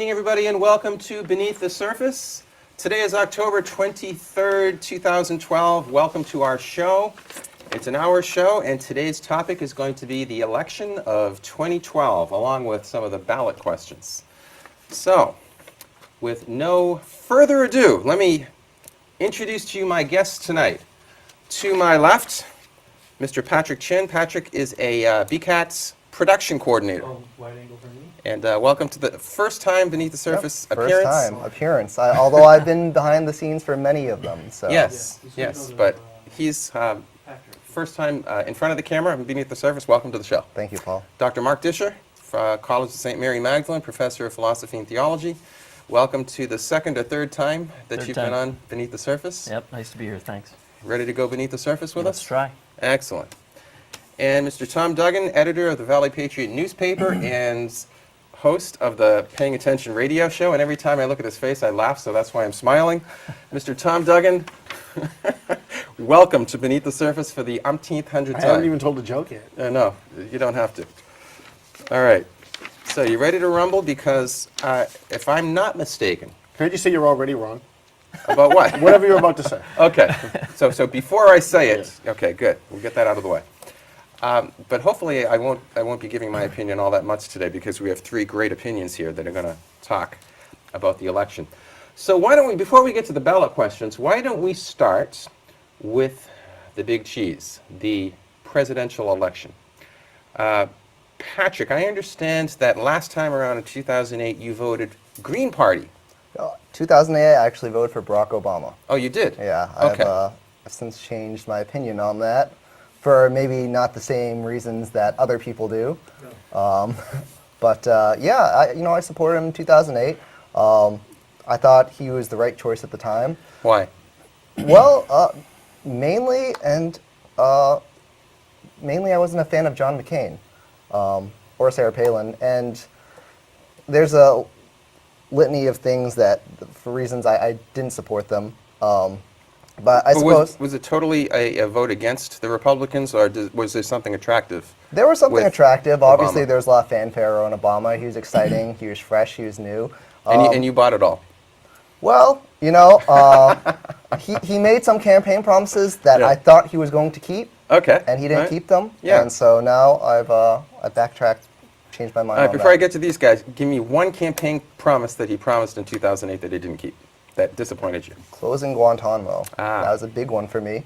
evening, everybody, and welcome to Beneath the Surface. Today is October 23rd, 2012. Welcome to our show. It's an hour show, and today's topic is going to be the election of 2012, along with some of the ballot questions. So, with no further ado, let me introduce to you my guests tonight. To my left, Mr. Patrick Chin. Patrick is a BCAT's production coordinator. Wide angle for me. And welcome to the first time Beneath the Surface appearance. First time appearance, although I've been behind the scenes for many of them. So. Yes, but he's first time in front of the camera and Beneath the Surface. Welcome to the show. Thank you, Paul. Dr. Mark Discher, College of St. Mary Magdalene, Professor of Philosophy and Theology. Welcome to the second or third time that you've been on Beneath the Surface. Yep, nice to be here, thanks. Ready to go beneath the surface with us? Let's try. Excellent. And Mr. Tom Duggan, editor of the Valley Patriot newspaper and host of the Paying Attention radio show. And every time I look at his face, I laugh, so that's why I'm smiling. Mr. Tom Duggan, welcome to Beneath the Surface for the umpteenth hundredth time. I haven't even told a joke yet. No, you don't have to. All right. So you ready to rumble? Because if I'm not mistaken. Can I just say you're already wrong? About what? Whatever you're about to say. Okay. So before I say it, okay, good. We'll get that out of the way. But hopefully I won't be giving my opinion all that much today because we have three great opinions here that are going to talk about the election. So why don't we, before we get to the ballot questions, why don't we start with the big cheese, the presidential election. Patrick, I understand that last time around in 2008 you voted Green Party. 2008, I actually voted for Barack Obama. Oh, you did? Yeah, Okay. I've since changed my opinion on that for maybe not the same reasons that other people do. But yeah, I supported him in 2008. I thought he was the right choice at the time. Why? Well, mainly I wasn't a fan of John McCain or Sarah Palin, and there's a litany of things that, for reasons I didn't support them. But I suppose... Was it totally a vote against the Republicans, or was there something attractive? There was something attractive. Obviously, Obama? there was a lot of fanfare on Obama. He was exciting, he was fresh, he was new. And you bought it all? Well, he made some campaign promises that I thought he was going to keep. Okay. And he didn't keep them. Yeah. And so now I've backtracked, changed my mind All right, on before I that. get to these guys, give me one campaign promise that he promised in 2008 that he didn't keep, that disappointed you. Closing Guantanamo. That was a big one for me.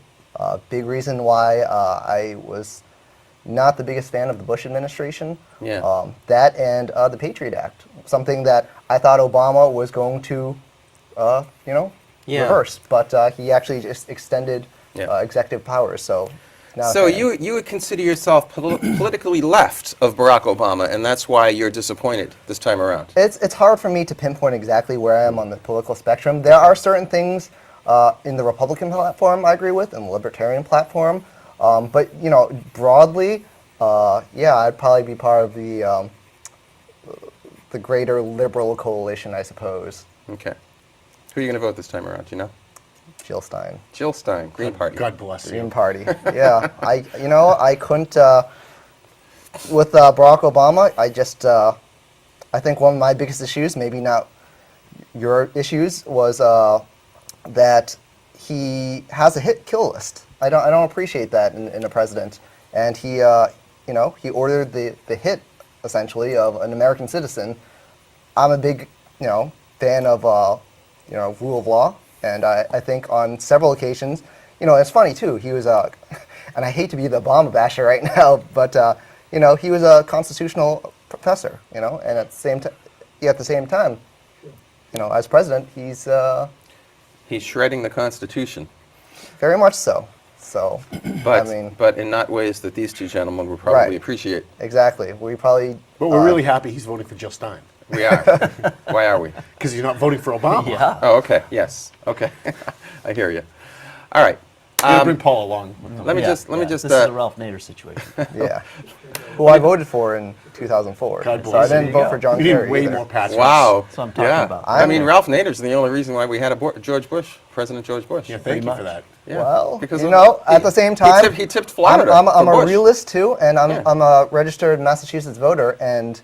Big reason why I was not the biggest fan of the Bush administration. Yeah. That and the Patriot Act, something that I thought Obama was going to, reverse. But he actually just extended executive powers. So you would consider yourself politically left of Barack Obama, and that's why you're disappointed this time around. It's hard for me to pinpoint exactly where I am on the political spectrum. There are certain things in the Republican platform I agree with, and the Libertarian platform. But broadly, I'd probably be part of the greater liberal coalition, I suppose. Okay. Who are you going to vote this time around? Do you know? Jill Stein. Jill Stein, Green Party. God bless you. Green Party. Yeah. I couldn't. With Barack Obama, I think one of my biggest issues, maybe not your issues, was that he has a hit-kill list. I don't appreciate that in a president. And he ordered the hit, essentially, of an American citizen. I'm a big, fan of, rule of law. And I think on several occasions, it's funny too. He was and I hate to be the Obama basher right now, but he was a constitutional professor, and at the same time, as president, He's shredding the Constitution. very much so. So, But in not ways that these two gentlemen would probably appreciate. Exactly. We probably. But we're really happy he's voting for Jill Stein. We are. Why are we? Because you're not voting for Obama. Yeah. Oh, okay. Yes. Okay. I hear you. All right. We're gonna bring Paul along. Let me just. This is a Ralph Nader situation. Yeah. Who I voted for in 2004. God So I bless you. didn't vote for John We need Kerry way either. more patriots. Wow. That's what I'm talking about. I mean, Ralph Nader's the only reason why we had George Bush, President George Bush. Yeah, thank you much. for that. Yeah. Well, because at the same time, he tipped Florida. I'm for a Bush. realist too, and I'm a registered Massachusetts voter, and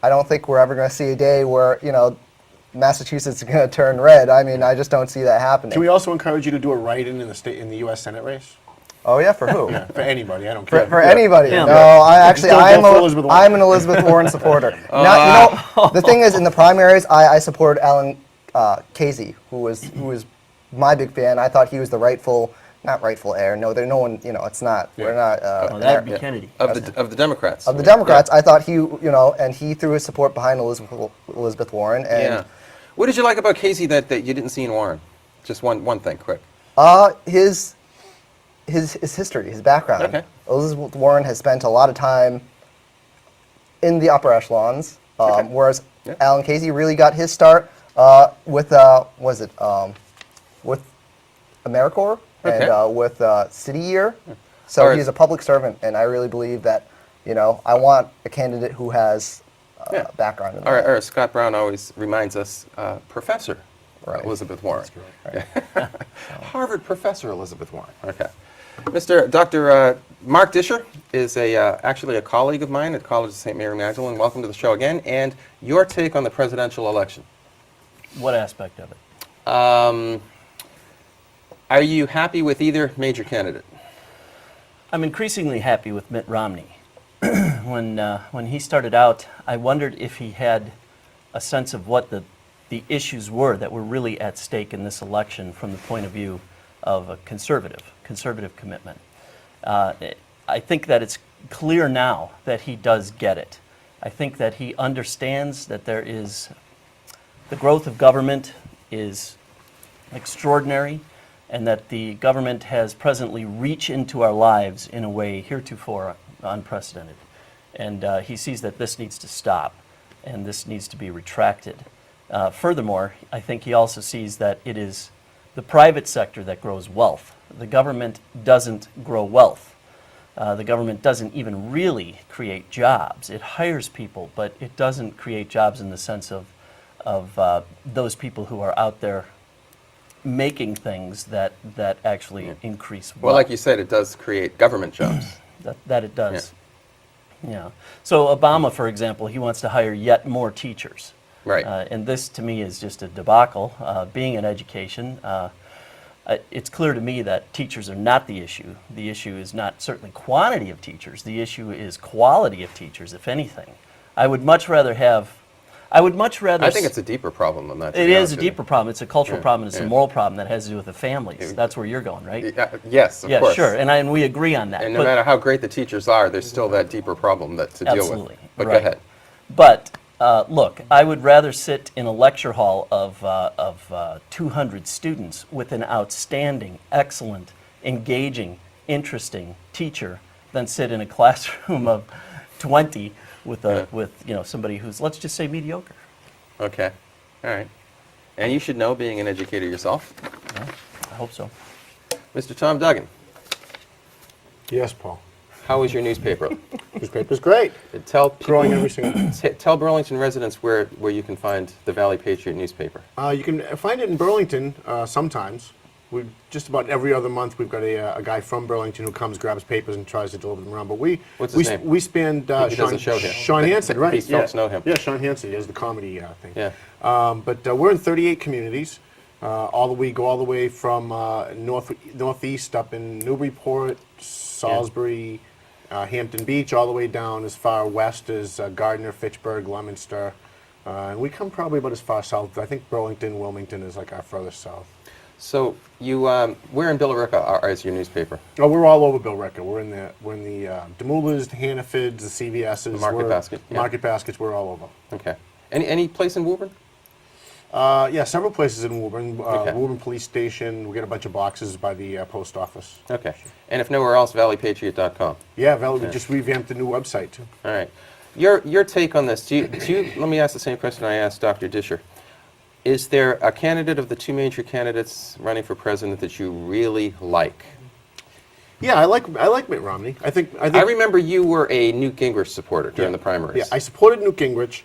I don't think we're ever going to see a day where, Massachusetts is going to turn red. I mean, I just don't see that happening. Can we also encourage you to do a write-in in the U.S. Senate race? Oh yeah, for who? Yeah, for anybody. I don't care. For anybody. Yeah. No, I'm Still vote for Elizabeth Warren. I'm an Elizabeth Warren supporter. Now, the thing is, in the primaries, I supported Alan Casey, who was my big fan. I thought he was the not rightful heir. No, no one. It's not. Yeah. We're not. Oh, that would be Kennedy. Of the Democrats. Of the Democrats, I thought and he threw his support behind Elizabeth Warren. And Yeah. What did you like about Casey that you didn't see in Warren? Just one thing, quick. His history, his background. Okay. Elizabeth Warren has spent a lot of time in the upper echelons, whereas Yeah. Alan Casey really got his start with with AmeriCorps Okay. and with City Year. So Alright. he's a public servant, and I really believe that I want a candidate who has Yeah. background in All that. right, Scott Brown always reminds us, Professor Right. Elizabeth Warren. Right. Harvard Professor Elizabeth Warren. Okay. Dr. Mark Discher is actually a colleague of mine at College of St. Mary Magdalene. Welcome to the show again. And your take on the presidential election. What aspect of it? Are you happy with either major candidate? I'm increasingly happy with Mitt Romney. When he started out, I wondered if he had a sense of what the issues were that were really at stake in this election from the point of view of a conservative commitment. I think that it's clear now that he does get it. I think that he understands that the growth of government is extraordinary, and that the government has presently reached into our lives in a way heretofore unprecedented. And he sees that this needs to stop, and this needs to be retracted. Furthermore, I think he also sees that it is the private sector that grows wealth. The government doesn't grow wealth. The government doesn't even really create jobs. It hires people, but it doesn't create jobs in the sense of those people who are out there making things that actually increase wealth. Well, like you said, it does create government jobs. That it does. Yeah. So Obama, for example, he wants to hire yet more teachers. Right. And this, to me, is just a debacle. Being in education, it's clear to me that teachers are not the issue. The issue is not certainly quantity of teachers. The issue is quality of teachers, if anything. I would much rather. I think it's a deeper problem than that. to It be is honest a with you. deeper problem. It's a cultural Yeah, problem. It's yeah. a moral problem that has to do with the families. That's where you're going, right? Yes, of Yeah, course. sure. And we agree on that. And no But- matter how great the teachers are, there's still that deeper problem to deal with. Absolutely. But Right. go ahead. But look, I would rather sit in a lecture hall of 200 students with an outstanding, excellent, engaging, interesting teacher than sit in a classroom of 20 with somebody who's, let's just say, mediocre. Okay. All right. And you should know, being an educator yourself. Yeah, I hope so. Mr. Tom Duggan, Yes, Paul. how is your newspaper? Newspaper's great. Tell people, Growing every single day. tell Burlington residents where you can find the Valley Patriot newspaper. You can find it in Burlington sometimes. We just about every other month we've got a guy from Burlington who comes, grabs papers, and tries to deliver them around. But What's his name? we spanned He does a show here. Sean Hansen, right? These folks know him. Yeah, Sean Hansen. He has the comedy thing. Yeah. But we're in 38 communities. We go all the way from northeast up in Newburyport, Salisbury, Hampton Beach, all the way down as far west as Gardner, Fitchburg, Leominster. And we come probably about as far south. I think Burlington, Wilmington is like our furthest south. So where in Billerica is your newspaper? Oh, we're all over Billerica. We're in the Demoulas, the Hannafords, the CVSs. The Market Basket, yeah. Market Baskets. We're all over. Okay. Any place in Woburn? Yeah, several places in Woburn. Okay. Woburn Police Station. We get a bunch of boxes by the post office. Okay. And if nowhere else, valleypatriot.com. Yeah, we just revamped the new website too. All right. Your take on this? Let me ask the same question I asked Dr. Discher. Is there a candidate of the two major candidates running for president that you really like? Yeah, I like Mitt Romney. I think I remember you were a Newt Gingrich supporter during the primaries. Yeah, I supported Newt Gingrich.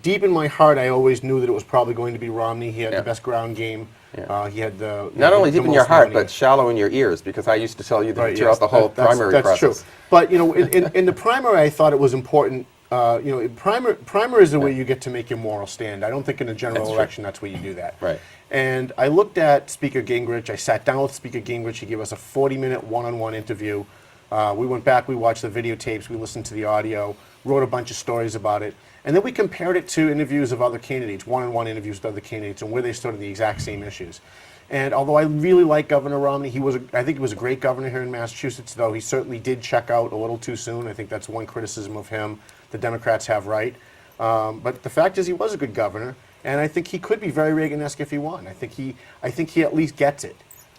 Deep in my heart, I always knew that it was probably going to be Romney. He had Yeah. the best ground game. Yeah. He had the Not only the deep in your most heart, money. but shallow in your ears, because I used to tell you that Right, throughout yes, the whole that's primary process. True. But in the primary, I thought it was important primer is the way you get to make your moral stand. I don't think in a general That's true. election that's where you do that. Right. And I looked at Speaker Gingrich. I sat down with Speaker Gingrich. He gave us a 40-minute one-on-one interview. We went back, we watched the videotapes, we listened to the audio, wrote a bunch of stories about it, and then we compared it to interviews of other candidates, one-on-one interviews with other candidates, and where they stood on the exact same issues. And although I really like Governor Romney, I think he was a great governor here in Massachusetts, though he certainly did check out a little too soon. I think that's one criticism of him the Democrats have right. But the fact is he was a good governor, and I think he could be very Reagan-esque if he won. I think he at least gets it.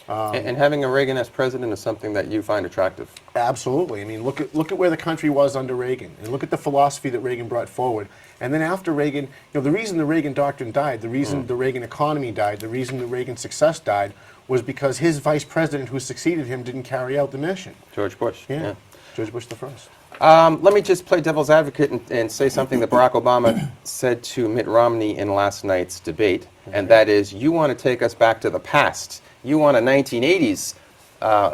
And having a Reagan-esque president is something that you find attractive. Absolutely. I mean, look at where the country was under Reagan, and look at the philosophy that Reagan brought forward. And then after Reagan, the reason the Reagan doctrine died, the reason the Reagan economy died, the reason the Reagan success died, was because his vice president who succeeded him didn't carry out the mission. George Bush. Yeah. George Bush the first. Let me just play devil's advocate and say something that Barack Obama said to Mitt Romney in last night's debate, and that is, you want to take us back to the past. You want a 1980s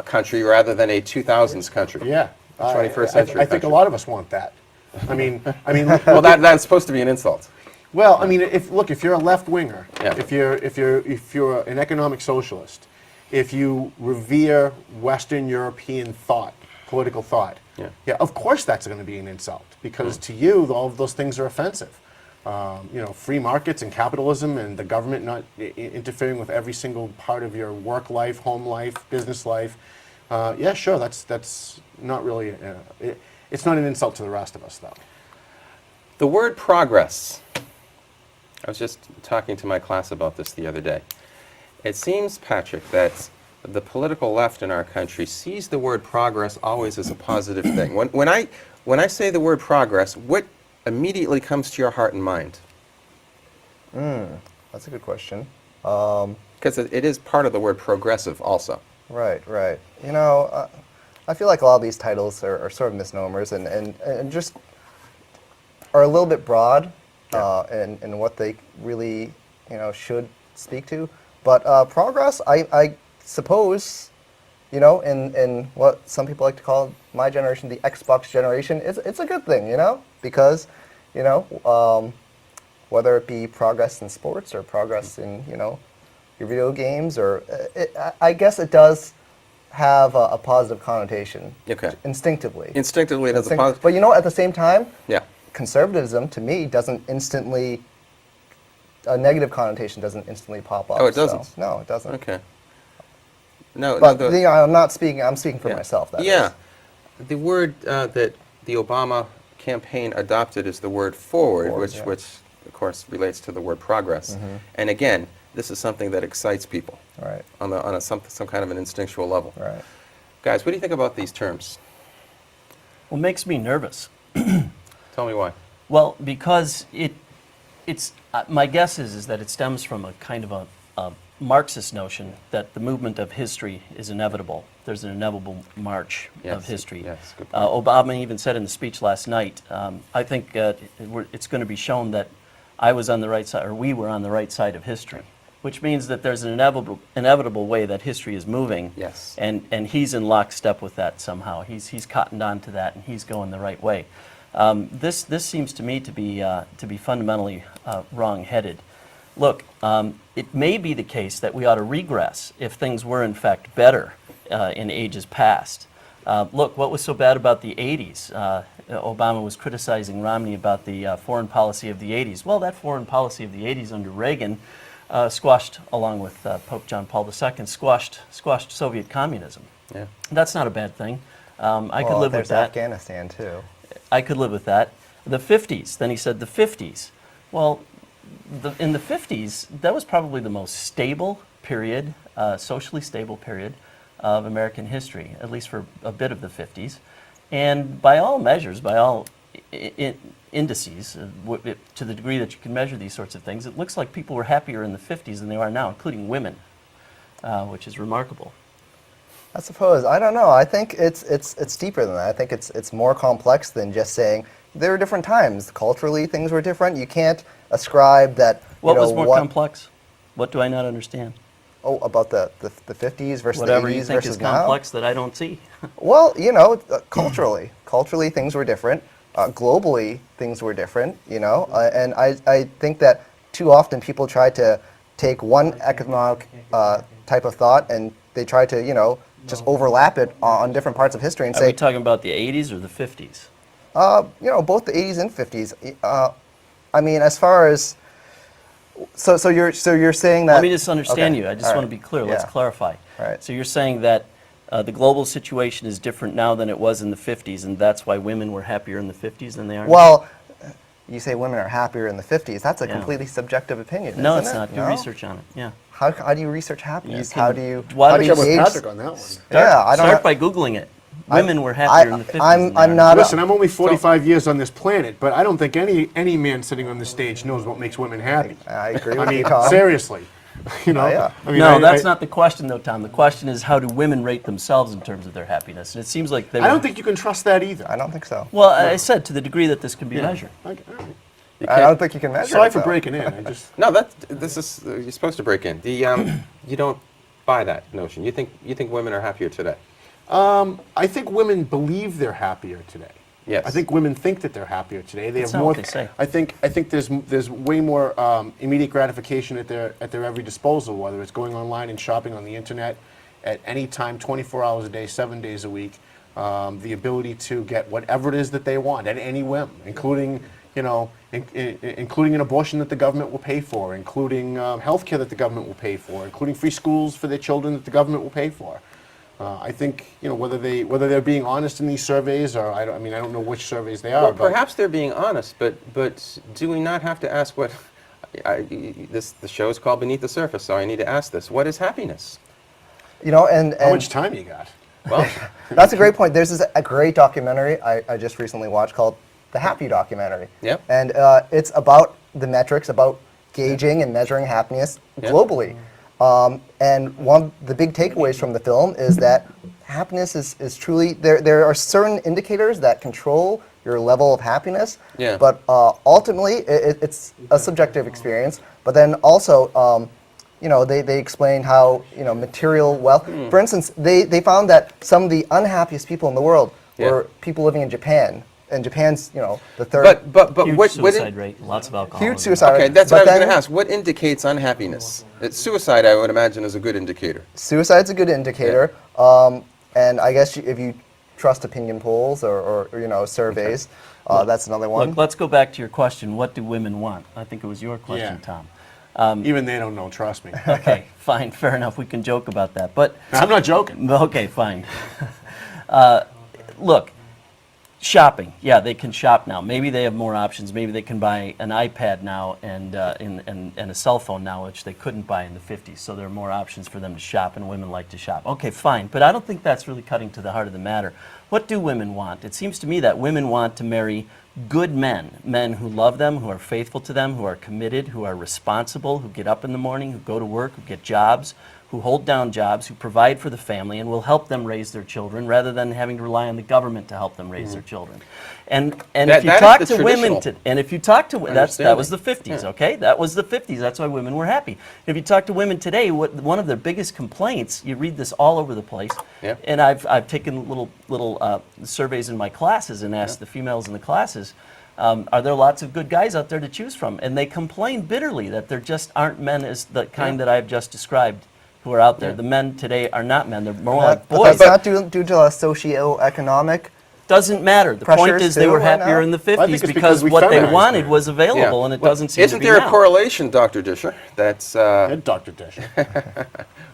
country rather than a 2000s country. Yeah. 21st century I think a country. lot of us want that. I mean, Well, that's supposed to be an insult. well, I mean, if you're a left winger, Yeah. if you're an economic socialist, if you revere Western European thought, political thought, Yeah. of course that's going to be an insult because to you all of those things are offensive. Free markets and capitalism and the government not interfering with every single part of your work life, home life, business life. Yeah, sure, that's not really. It's not an insult to the rest of us, though. The word progress. I was just talking to my class about this the other day. It seems, Patrick, that the political left in our country sees the word progress always as a positive thing. When I say the word progress, what immediately comes to your heart and mind? That's a good question. Because it is part of the word progressive also. Right. I feel like a lot of these titles are sort of misnomers and just are a little bit broad in what they really should speak to. But progress, I suppose, in what some people like to call my generation, the Xbox generation, it's a good thing, because, whether it be progress in sports or progress in, your video games, or I guess it does have a positive connotation. Okay. Instinctively. Instinctively, it has a positive. But at the same time, Yeah. conservatism to me doesn't instantly. A negative connotation doesn't instantly pop up. Oh, it doesn't? So, no, it doesn't. Okay. No, But no, I'm not speaking. I'm speaking for yeah. myself. That Yeah. is. The word that the Obama campaign adopted is the word forward, Forward, which, yeah. which of course relates to the word progress. And again, this is something that excites people Right. on some kind of an instinctual level. Right. Guys, what do you think about these terms? Well, it makes me nervous. Tell me why. Well, because it's my guess is that it stems from a kind of a Marxist notion that the movement of history is inevitable. There's an inevitable march Yes, of history. yes, good point. Obama even said in the speech last night, I think it's going to be shown that I was on the right side, or we were on the right side of history, which means that there's an inevitable way that history is moving. Yes. And he's in lockstep with that somehow. He's cottoned on to that, and he's going the right way. This seems to me to be fundamentally wrong-headed. Look, it may be the case that we ought to regress if things were in fact better in ages past. Look, what was so bad about the 80s? Obama was criticizing Romney about the foreign policy of the 80s. Well, that foreign policy of the 80s under Reagan squashed, along with Pope John Paul II, squashed Soviet communism. Yeah. That's not a bad thing. I could Well, live there's with that. Afghanistan too. I could live with that. The 50s, then he said the 50s. Well, in the 50s, that was probably the most stable period, socially stable period of American history, at least for a bit of the 50s. And by all measures, by all indices, to the degree that you can measure these sorts of things, it looks like people were happier in the 50s than they are now, including women, which is remarkable. I suppose. I don't know. I think it's deeper than that. I think it's more complex than just saying there were different times. Culturally, things were different. You can't ascribe that. What was more complex? What do I not understand? Oh, about the 50s versus Whatever the 80s you think versus is now? complex that I don't see. Well, culturally things were different. globally things were different, you know, and I think that too often people try to take one economic type of thought and they try to, you know, just overlap it on different parts of history and Are say, we talking about the 80s or the 50s? you know, both the 80s and 50s. I mean, as far as so you're saying that. Let me just understand okay, you. I just all want to right, be clear. Let's yeah, clarify. Right. So you're saying that the global situation is different now than it was in the 50s, and that's why women were happier in the 50s than they are now? Well, you say women are happier in the 50s. That's a Yeah. completely subjective opinion, No, isn't it's it? not. Do No? research on it. Yeah. How do you research happiness? can- How do you why how don't do you you with gauge? Patrick on that one. Yeah, I don't. Start by Googling it. Women were happier in the 50s. I'm than they are now. not. Listen, I'm only 45 years on this planet, but I don't think any man sitting on this stage knows what makes women happy. I agree I with you, mean, Tom. seriously. You know? yeah. I mean, No, I- that's I- not the question, though, Tom. The question is, how do women rate themselves in terms of their happiness? And it seems like they I don't think you can trust that either. I don't think so. Well, I said to the degree that this can be measured. Okay, all right. I don't think you can measure Sorry it, for though. breaking in. I just No, this is you're supposed to break in. The you don't buy that notion. You think women are happier today? I think women believe they're happier today. Yes. I think women think that they're happier today. They That's have not more. what they say. I think there's way more immediate gratification at their every disposal, whether it's going online and shopping on the internet at any time, 24 hours a day, 7 days a week. The ability to get whatever it is that they want at any whim, including including an abortion that the government will pay for, including health care that the government will pay for, including free schools for their children that the government will pay for. I think whether they're being honest in these surveys, or I don't know which surveys they are. Well, but perhaps they're being honest, but do we not have to ask what? The show is called Beneath the Surface, so I need to ask this: what is happiness? You know, and how much time you got? Well, that's a great point. There's a great documentary I just recently watched called The Happy Documentary. Yep. And it's about the metrics, about gauging and measuring happiness Yep. globally. And one of the big takeaways from the film is that happiness is truly, there are certain indicators that control your level of happiness, Yeah. but ultimately it's a subjective experience. But then also, they explain how, material wealth, for instance, they found that some of the unhappiest people in the world Yeah. were people living in Japan. And Japan's, the third. but Huge what suicide rate, lots of alcohol. Huge suicide Okay, rate. that's But what I was then going to ask. What indicates unhappiness? Suicide, I would imagine, is a good indicator. Suicide's a good indicator. And I guess if you trust opinion polls or surveys, that's another one. Look, let's go back to your question. What do women want? I think it was your question, Yeah. Tom. Even they don't know. Trust me. Okay, fine, fair enough. We can joke about that. But I'm not joking. okay, fine. Look, shopping. Yeah, they can shop now. Maybe they have more options. Maybe they can buy an iPad now and a cell phone now, which they couldn't buy in the 50s. So there are more options for them to shop, and women like to shop. Okay, fine. But I don't think that's really cutting to the heart of the matter. What do women want? It seems to me that women want to marry good men who love them, who are faithful to them, who are committed, who are responsible, who get up in the morning, who go to work, who get jobs, who hold down jobs, who provide for the family, and will help them raise their children rather than having to rely on the government to help them raise their children. And if you that talk is the to women, traditional and if you talk to that was the understanding. 50s, Yeah. okay? That was the 50s. That's why women were happy. If you talk to women today, one of their biggest complaints, you read this all over the place, Yeah. and I've taken little surveys in my classes and asked the females in the classes. Are there lots of good guys out there to choose from? And they complain bitterly that there just aren't men as the kind that I've just described who are out there. The men today are not men. They're more like But boys. that's not due to a socioeconomic. Doesn't matter. The point pressures is they too were right happier now? in the I think 50s it's because because we what they feminized wanted it. was available, and it doesn't seem Isn't to be there now. a correlation, Dr. Discher? That's And Dr. Discher.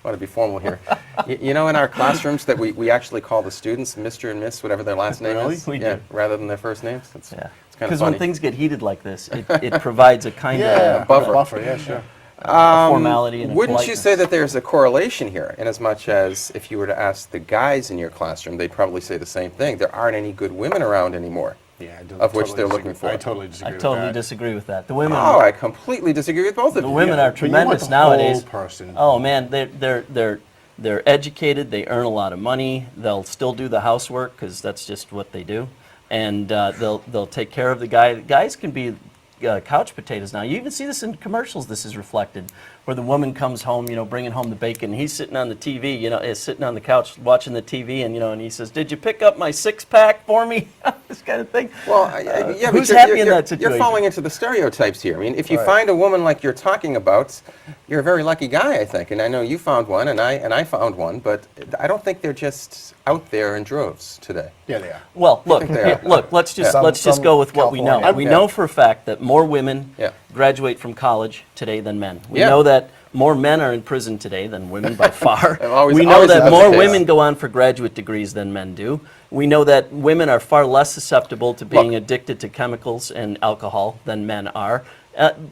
want to be formal here. In our classrooms that we actually call the students Mr. and Miss, whatever their last name Really? is. We Yeah, do. rather than their first names. It's Yeah. kind of Because funny. when things get heated like this, it provides a kind Yeah, of buffer. Yeah, sure. formality and a Wouldn't you politeness. say that there's a correlation here, in as much as if you were to ask the guys in your classroom, they'd probably say the same thing. There aren't any good women around anymore. Yeah, I do Of which totally they're disagree. looking for. I totally disagree I with totally that. disagree with that. The women, Oh, I completely disagree with both of the you. women Yeah, are but you want tremendous the nowadays. whole person. Oh man, they're educated. They earn a lot of money. They'll still do the housework because that's just what they do, and they'll take care of the guy. Guys can be couch potatoes now. You even see this in commercials. This is reflected, where the woman comes home, bringing home the bacon. He's sitting on the TV, is sitting on the couch watching the TV, and he says, "Did you pick up my 6-pack for me?" This kind of thing. Well, yeah, who's but happy in that situation? You're falling into the stereotypes here. I mean, if you find a woman like you're talking about, you're a very lucky guy, I think. And I know you found one, and I found one, but I don't think they're just out there in droves today. Yeah, they are. Well, look, think they are. look. Let's just Some go with what we know. California. We know for a fact that more women Yeah. graduate from college today than men. We Yeah. know that more men are in prison today than women by far. Always- We know always that been more the case. women go on for graduate degrees than men do. We know that women are far less susceptible to being addicted to chemicals and alcohol than men are.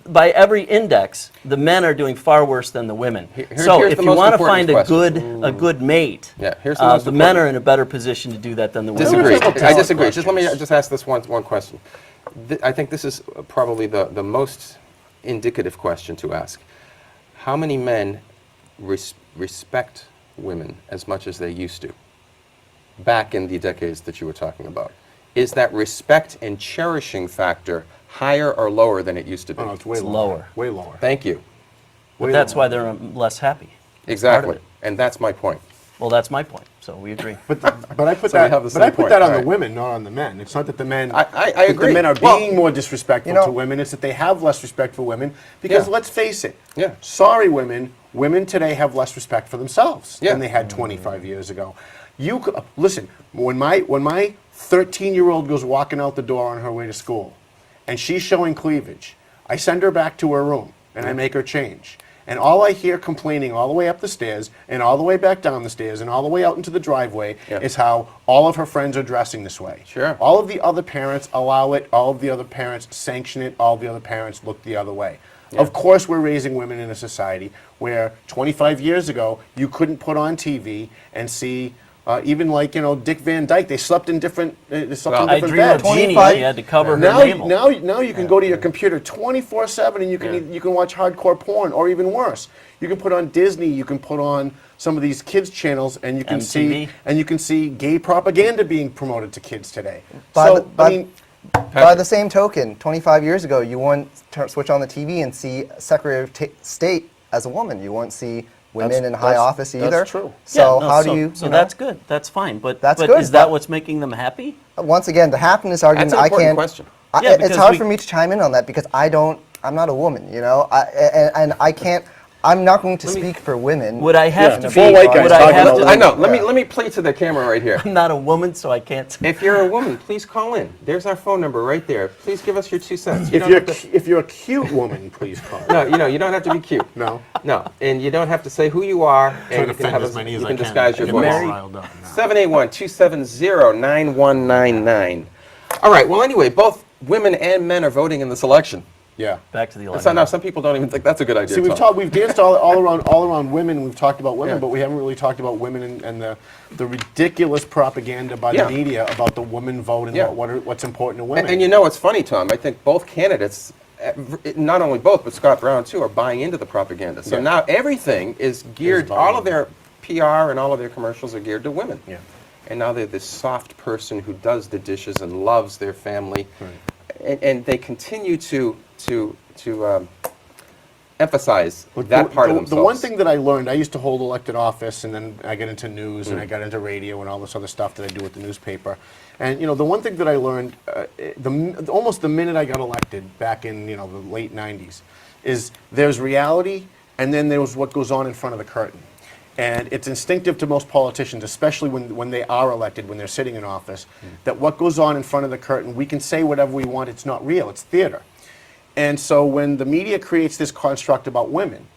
By every index, the men are doing far worse than the women. So here's if the you most want to important find question. a good mate, Yeah, here's the most the men important. are in a better position to do that than the women. Disagree. Several I talent disagree. Just let me questions. just ask this one question. I think this is probably the most indicative question to ask. How many men respect women as much as they used to back in the decades that you were talking about? Is that respect and cherishing factor higher or lower than it used to be? Oh, no, it's way It's lower. lower. Way lower. Thank you. But that's why they're less happy. Exactly. it. And that's my point. Well, that's my point. So we agree. But I put So we that. have the But I same put point. that on All the right. women, not on the men. It's not that the men. I that agree. The men are Well, being more disrespectful you know- to women. It's that they have less respect for women because Yeah. let's face it. Yeah. Sorry, women. Women today have less respect for themselves Yeah. than they had 25 years ago. Listen. When my 13-year-old goes walking out the door on her way to school, and she's showing cleavage, I send her back to her room and I make her change. And all I hear complaining all the way up the stairs and all the way back down the stairs and all the way out into the driveway Yeah. is how all of her friends are dressing this way. Sure. All of the other parents allow it, all of the other parents sanction it, all of the other parents look the other way. Of course, we're raising women in a society where 25 years ago you couldn't put on TV and see even Dick Van Dyke. They slept in different. They slept in I different dream of beds. Jeannie. 25 She had to cover her Now, navel. now you can go to your computer 24/7 and you can watch hardcore porn, or even worse, you can put on Disney, you can put on some of these kids channels, and you can MTV. see gay propaganda being promoted to kids today. By So the- by- I mean, By the same token, 25 years ago, you wouldn't switch on the TV and see Secretary of State as a woman. You wouldn't see women in high office that's either. true. So Yeah, how do you? So you know, that's good. That's fine. But That's but good, is that but- what's making them happy? once again, the happiness argument. That's an I important can't. question. Yeah, It's because hard for me to chime in on that because I'm not a woman. And I can't. I'm not going to speak for women. Would I have Yeah, to four be? white guys Would I talking have about to? I know. Let me play to the camera right here. I'm not a woman, so I can't. Say. If you're a woman, please call in. There's our phone number right there. Please give us your 2 cents. You if don't you're have to- if you're a cute woman, please call. no, you don't have to be cute. No. No, and you don't have to say who you are, Trying and to you can offend have as many as you I can can. disguise your I get them all voice. riled up now. 781-270-9199. All right. Well, anyway, both women and men are voting in this election. Yeah. Back to the So election. now some people don't even think that's a good idea. See, Tom. we've danced all around women. We've talked about women, Yeah. but we haven't really talked about women and the ridiculous propaganda by Yeah. the media about the woman vote and Yeah. what's important to women. And you know what's funny, Tom? I think both candidates, not only both, but Scott Brown too, are buying into the propaganda. So Yeah. now everything is geared, about all of women. their PR and all of their commercials are geared to women. Yeah. And now they're this soft person who does the dishes and loves their family. And they continue to emphasize Look, that part of themselves. The one thing that I learned, I used to hold elected office, and then I got into news, and I got into radio, and all this other stuff that I do with the newspaper. And the one thing that I learned, almost the minute I got elected back in the late '90s, is there's reality, and then there's what goes on in front of the curtain. And it's instinctive to most politicians, especially when they are elected, when they're sitting in office, that what goes on in front of the curtain, we can say whatever we want, it's not real, it's theater. And so when the media creates this construct about women,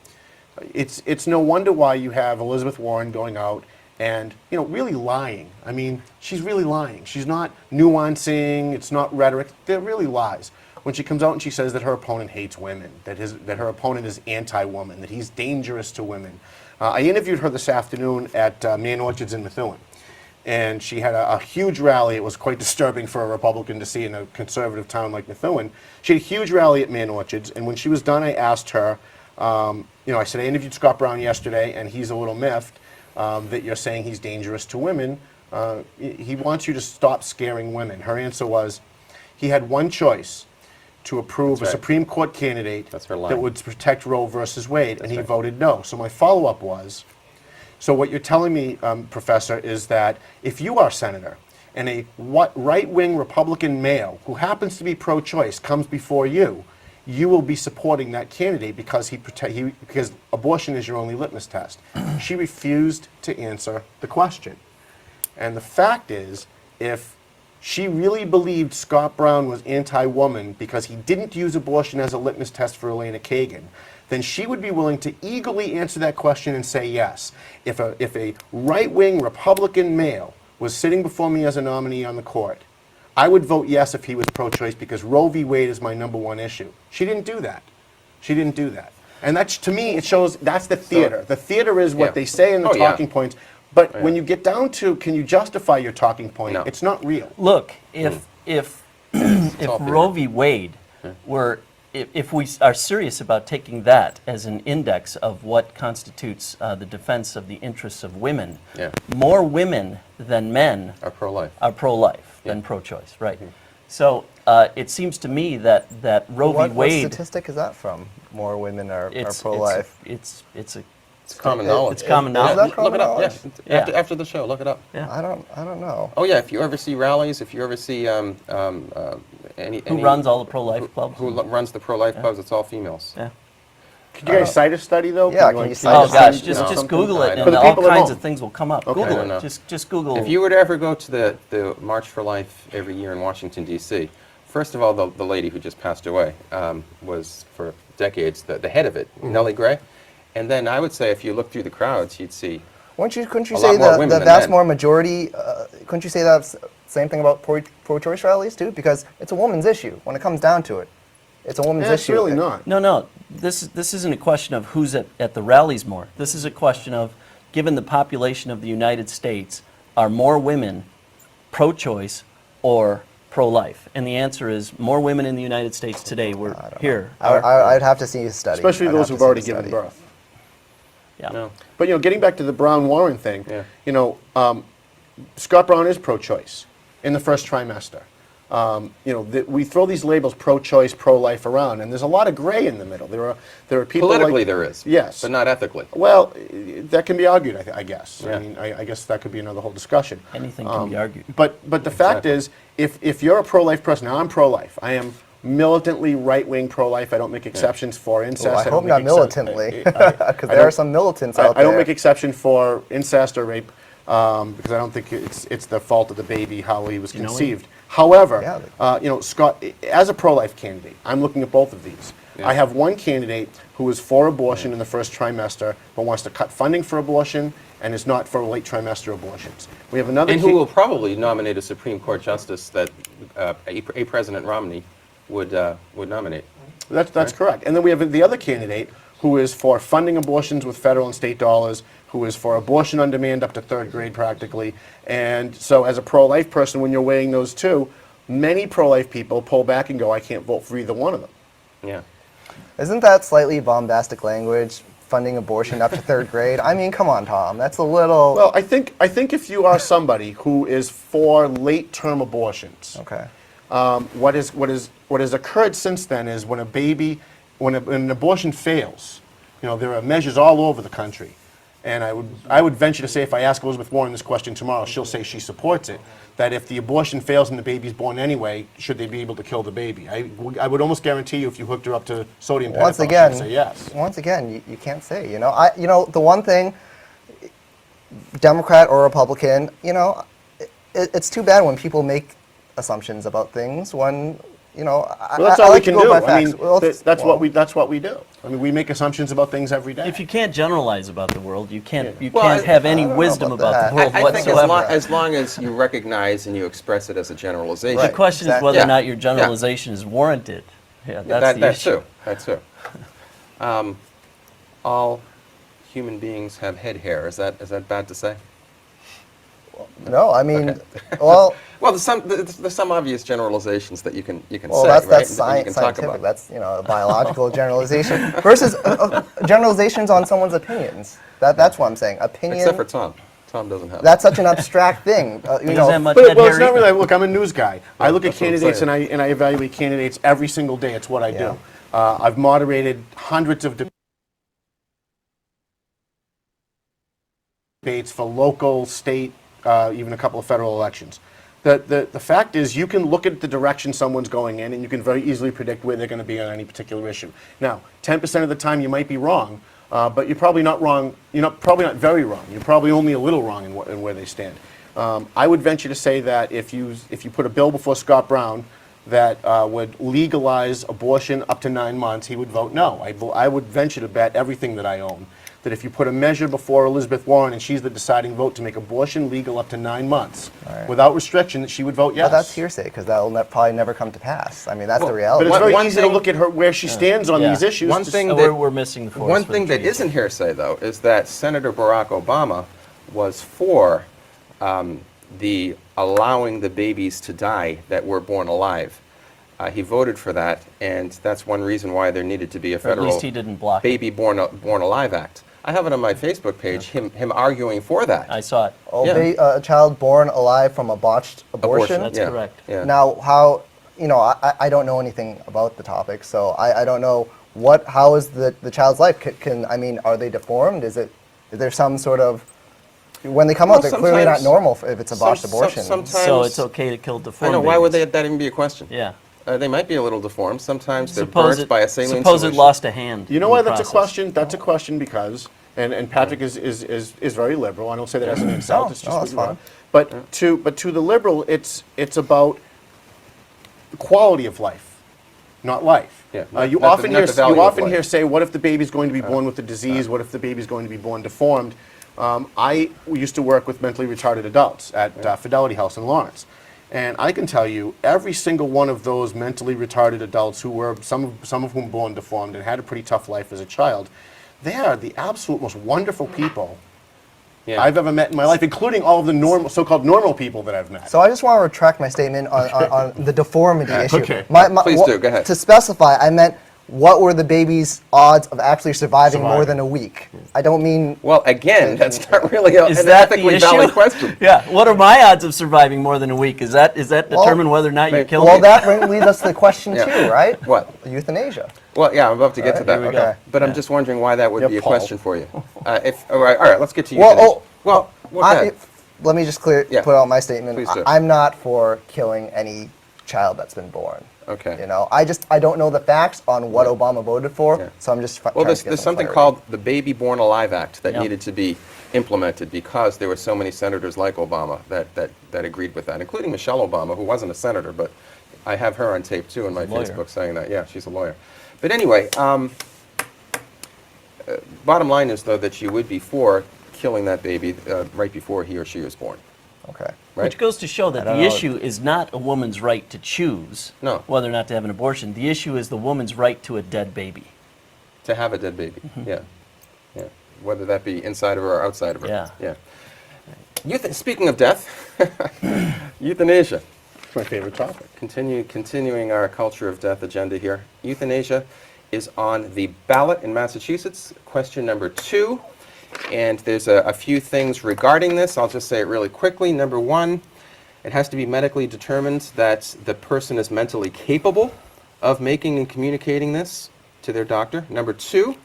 it's no wonder why you have Elizabeth Warren going out and really lying. I mean, she's really lying. She's not nuancing, it's not rhetoric, they're really lies. When she comes out and she says that her opponent hates women, that her opponent is anti-woman, that he's dangerous to women. I interviewed her this afternoon at Man Orchards in Methuen, and she had a huge rally. It was quite disturbing for a Republican to see in a conservative town like Methuen. She had a huge rally at Man Orchards, and when she was done, I asked her, I said, I interviewed Scott Brown yesterday, and he's a little miffed that you're saying he's dangerous to women. He wants you to stop scaring women. Her answer was, he had one choice, to approve That's a right. Supreme Court candidate That's her line. that would protect Roe versus Wade, and he right. voted no. So my follow-up was, so what you're telling me, Professor, is that if you are senator and a right-wing Republican male who happens to be pro-choice comes before you, you will be supporting that candidate because because abortion is your only litmus test. She refused to answer the question. And the fact is, if she really believed Scott Brown was anti-woman because he didn't use abortion as a litmus test for Elena Kagan, then she would be willing to eagerly answer that question and say yes. If a right-wing Republican male was sitting before me as a nominee on the court, I would vote yes if he was pro-choice because Roe v. Wade is my #1 issue. She didn't do that. She didn't do that. And that's, to me, it shows that's the theater. The theater is what Yeah. they say in the Oh, yeah. talking points. But when you get down to, can you justify your talking point? No. It's not real. Look, if all Roe theater. v. Wade were, if we are serious about taking that as an index of what constitutes the defense of the interests of women, Yeah. more women than men Are pro-life. are pro-life than Yeah. pro-choice, right? So it seems to me that Roe What v. Wade, statistic is that from? More women are it's pro-life. It's a It's common knowledge. it's common Is knowledge. that Look common it up. knowledge? Yeah. Yeah. After the show, look it up. Yeah. I don't know. Oh yeah, if you ever see rallies, if you ever see Who runs all the pro-life clubs? who runs the pro-life clubs, it's all females. Yeah. Could you guys cite a study, though? Yeah, can like, you send cite Oh a us gosh, some- just something? Google I it, don't and For the all people at kinds home. of things will come up. Okay. I Google don't it. know. Just Google. If you were to ever go to the March for Life every year in Washington, D.C., first of all, the lady who just passed away was for decades the head of it, Nellie Gray. And then I would say if you look through the crowds, you'd see Couldn't you A say lot more that women than that's men. more majority? Couldn't you say that's same thing about pro-choice rallies too? Because it's a woman's issue when it comes down to it. It's a woman's Yeah, it's issue. really not. No. This isn't a question of who's at the rallies more. This is a question of, given the population of the United States, are more women pro-choice or pro-life? And the answer is more women in the United States today. We're here. I'd have to see a study. Especially I'd those have who've to see already the given study. birth. Yeah. no. But getting back to the Brown-Warren thing, Yeah. Scott Brown is pro-choice in the first trimester. We throw these labels pro-choice, pro-life around, and there's a lot of gray in the middle. There are people Politically like, there is. Yes. But not ethically. Well, that can be argued, I guess. Yeah. I mean, I guess that could be another whole discussion. Anything can be argued. But the fact Exactly. is, if you're a pro-life person, now I'm pro-life. I am militantly right-wing pro-life. I don't make exceptions for incest. Well, I don't hope make not excep- militantly, I because there don't- are some militants out I there. don't make exception for incest or rape because I don't think it's the fault of the baby how he was You know conceived. However, Yeah. Scott, as a pro-life candidate, I'm looking at both of these. Yeah. I have one candidate who is for abortion in the first trimester, but wants to cut funding for abortion and is not for late trimester abortions. We have another And who will probably nominate a Supreme Court justice that a President Romney would nominate. That's correct. And then we have the other candidate who is for funding abortions with federal and state dollars, who is for abortion on demand up to third grade practically. And so as a pro-life person, when you're weighing those two, many pro-life people pull back and go, I can't vote for either one of them. Yeah. Isn't that slightly bombastic language? Funding abortion up to third grade. I mean, come on, Tom. That's a little. Well, I think if you are somebody who is for late-term abortions, Okay. what has occurred since then is when an abortion fails, there are measures all over the country, and I would venture to say if I ask Elizabeth Warren this question tomorrow, she'll say she supports it. That if the abortion fails and the baby's born anyway, should they be able to kill the baby? I would almost guarantee you if you hooked her up to sodium Once pentothal, again, she'd say yes. Once again, you can't say. The one thing, Democrat or Republican, it's too bad when people make assumptions about things. When Well, that's all we can do. I mean, that's well, what we do. I mean, we make assumptions about things every day. If you can't generalize about the world, you can't Well, can't have any I don't know wisdom about about that. the world I think whatsoever. as long as you recognize and you express it as a generalization. The Right. question is Exactly. whether Yeah. or not your Yeah. generalization is warranted. Yeah, that's the That's issue. true. That's true. All human beings have head hair. Is that bad to say? No, I mean, Okay. well, Well, there's some obvious generalizations that you can say, that's right? that's That you can talk scientific. about. That's a biological generalization versus generalizations on someone's opinions. That's what I'm saying. Opinion. Except for Tom. Tom doesn't have That's such an abstract thing. You He know, doesn't have much But head well, hair it's not either. really. Look, I'm a news guy. I look at that's what I'm candidates saying. and I evaluate candidates every single day. It's what I Yeah. do. I've moderated hundreds of debates for local, state, even a couple of federal elections. The fact is, you can look at the direction someone's going in, and you can very easily predict where they're going to be on any particular issue. Now, 10% of the time you might be wrong, but you're probably not wrong. Probably not very wrong. You're probably only a little wrong in where they stand. I would venture to say that if you put a bill before Scott Brown that would legalize abortion up to 9 months, he would vote no. I would venture to bet everything that I own that if you put a measure before Elizabeth Warren and she's the deciding vote to make abortion legal up to 9 months without restriction, that she would vote yes. but that's hearsay because that will probably never come to pass. I mean, that's the But reality. it's very One easy to thing- look at her where she stands on Yeah. these issues. One to thing So that- we're missing the forest One for thing the that trees. isn't hearsay, though, is that Senator Barack Obama was for the allowing the babies to die that were born alive. He voted for that, and that's one reason why there needed to be a Or at federal least he didn't block it. Baby Born Alive Act. I have it on my Facebook page, him arguing for that. I saw it. Oh, Yeah. a child born alive from a botched abortion. That's yeah, correct. Yeah. Now, how, I don't know anything about the topic, so I don't know how is the child's life? I mean, are they deformed? Is there some sort of, when they come Well, out, they're clearly not sometimes- normal if it's a botched abortion. Sometimes, So it's okay to kill I deformed know, why would babies. that even be a question? Yeah. They might be a little deformed. Sometimes they're Suppose burnt by a saline suppose solution. it lost a hand. You know in why the that's a process. question? That's a question because, and Patrick is very liberal. I don't say that as an insult. No, It's just no, what that's you are. fine. But to the liberal, it's about the quality of life, not life. Yeah, You not the- often not hear the value you of often life. hear say, what if the baby's going to be born with a disease? What if the baby's going to be born deformed? I used to work with mentally retarded adults at Fidelity House in Lawrence. And I can tell you, every single one of those mentally retarded adults who were, some of whom born deformed and had a pretty tough life as a child, they are the absolute most wonderful people Yeah. I've ever met in my life, including all of the so-called normal people that I've met. So I just want to retract my statement on the deformity issue. Okay. Please do, go ahead. To specify, I meant what were the baby's odds of actually surviving more Surviving. than a week? I don't mean. Well, again, that's not really an Is that the ethically issue? valid question. Yeah. What are my odds of surviving more than a week? Is that determine whether or not you maybe- kill Well, me? that leads us to the question Yeah. too, right? What? Euthanasia. Well, yeah, I'm about to get to Alright, that. here we go. Okay. But I'm just wondering why that would Yeah, be a Paul. question for you. All right, let's get to you. Well, Well, okay. Let me just put out my statement. Please do. I'm not for killing any child that's been born. Okay. You know, I don't know the facts on what Obama voted for, Yeah. so I'm just Well, trying there's, to get there's some something clarity. called the Baby Born Alive Act that Yeah. needed to be implemented because there were so many senators like Obama that agreed with that, including Michelle Obama, who wasn't a senator, but I have her on tape too in my lawyer. Facebook saying that. Yeah, she's a lawyer. But anyway, bottom line is, though, that you would be for killing that baby right before he or she is born. Okay. Right? Which goes to show that don't the know. issue is not a woman's right to choose No. whether or not to have an abortion. The issue is the woman's right to a dead baby. To have a dead baby. Yeah. Yeah. Whether that be inside of her or outside of her. Yeah. Yeah. Speaking of death, euthanasia. It's my favorite topic. Continuing our culture of death agenda here. Euthanasia is on the ballot in Massachusetts. Question number 2. And there's a few things regarding this. I'll just say it really quickly. Number 1, it has to be medically determined that the person is mentally capable of making and communicating this to their doctor. Number 2,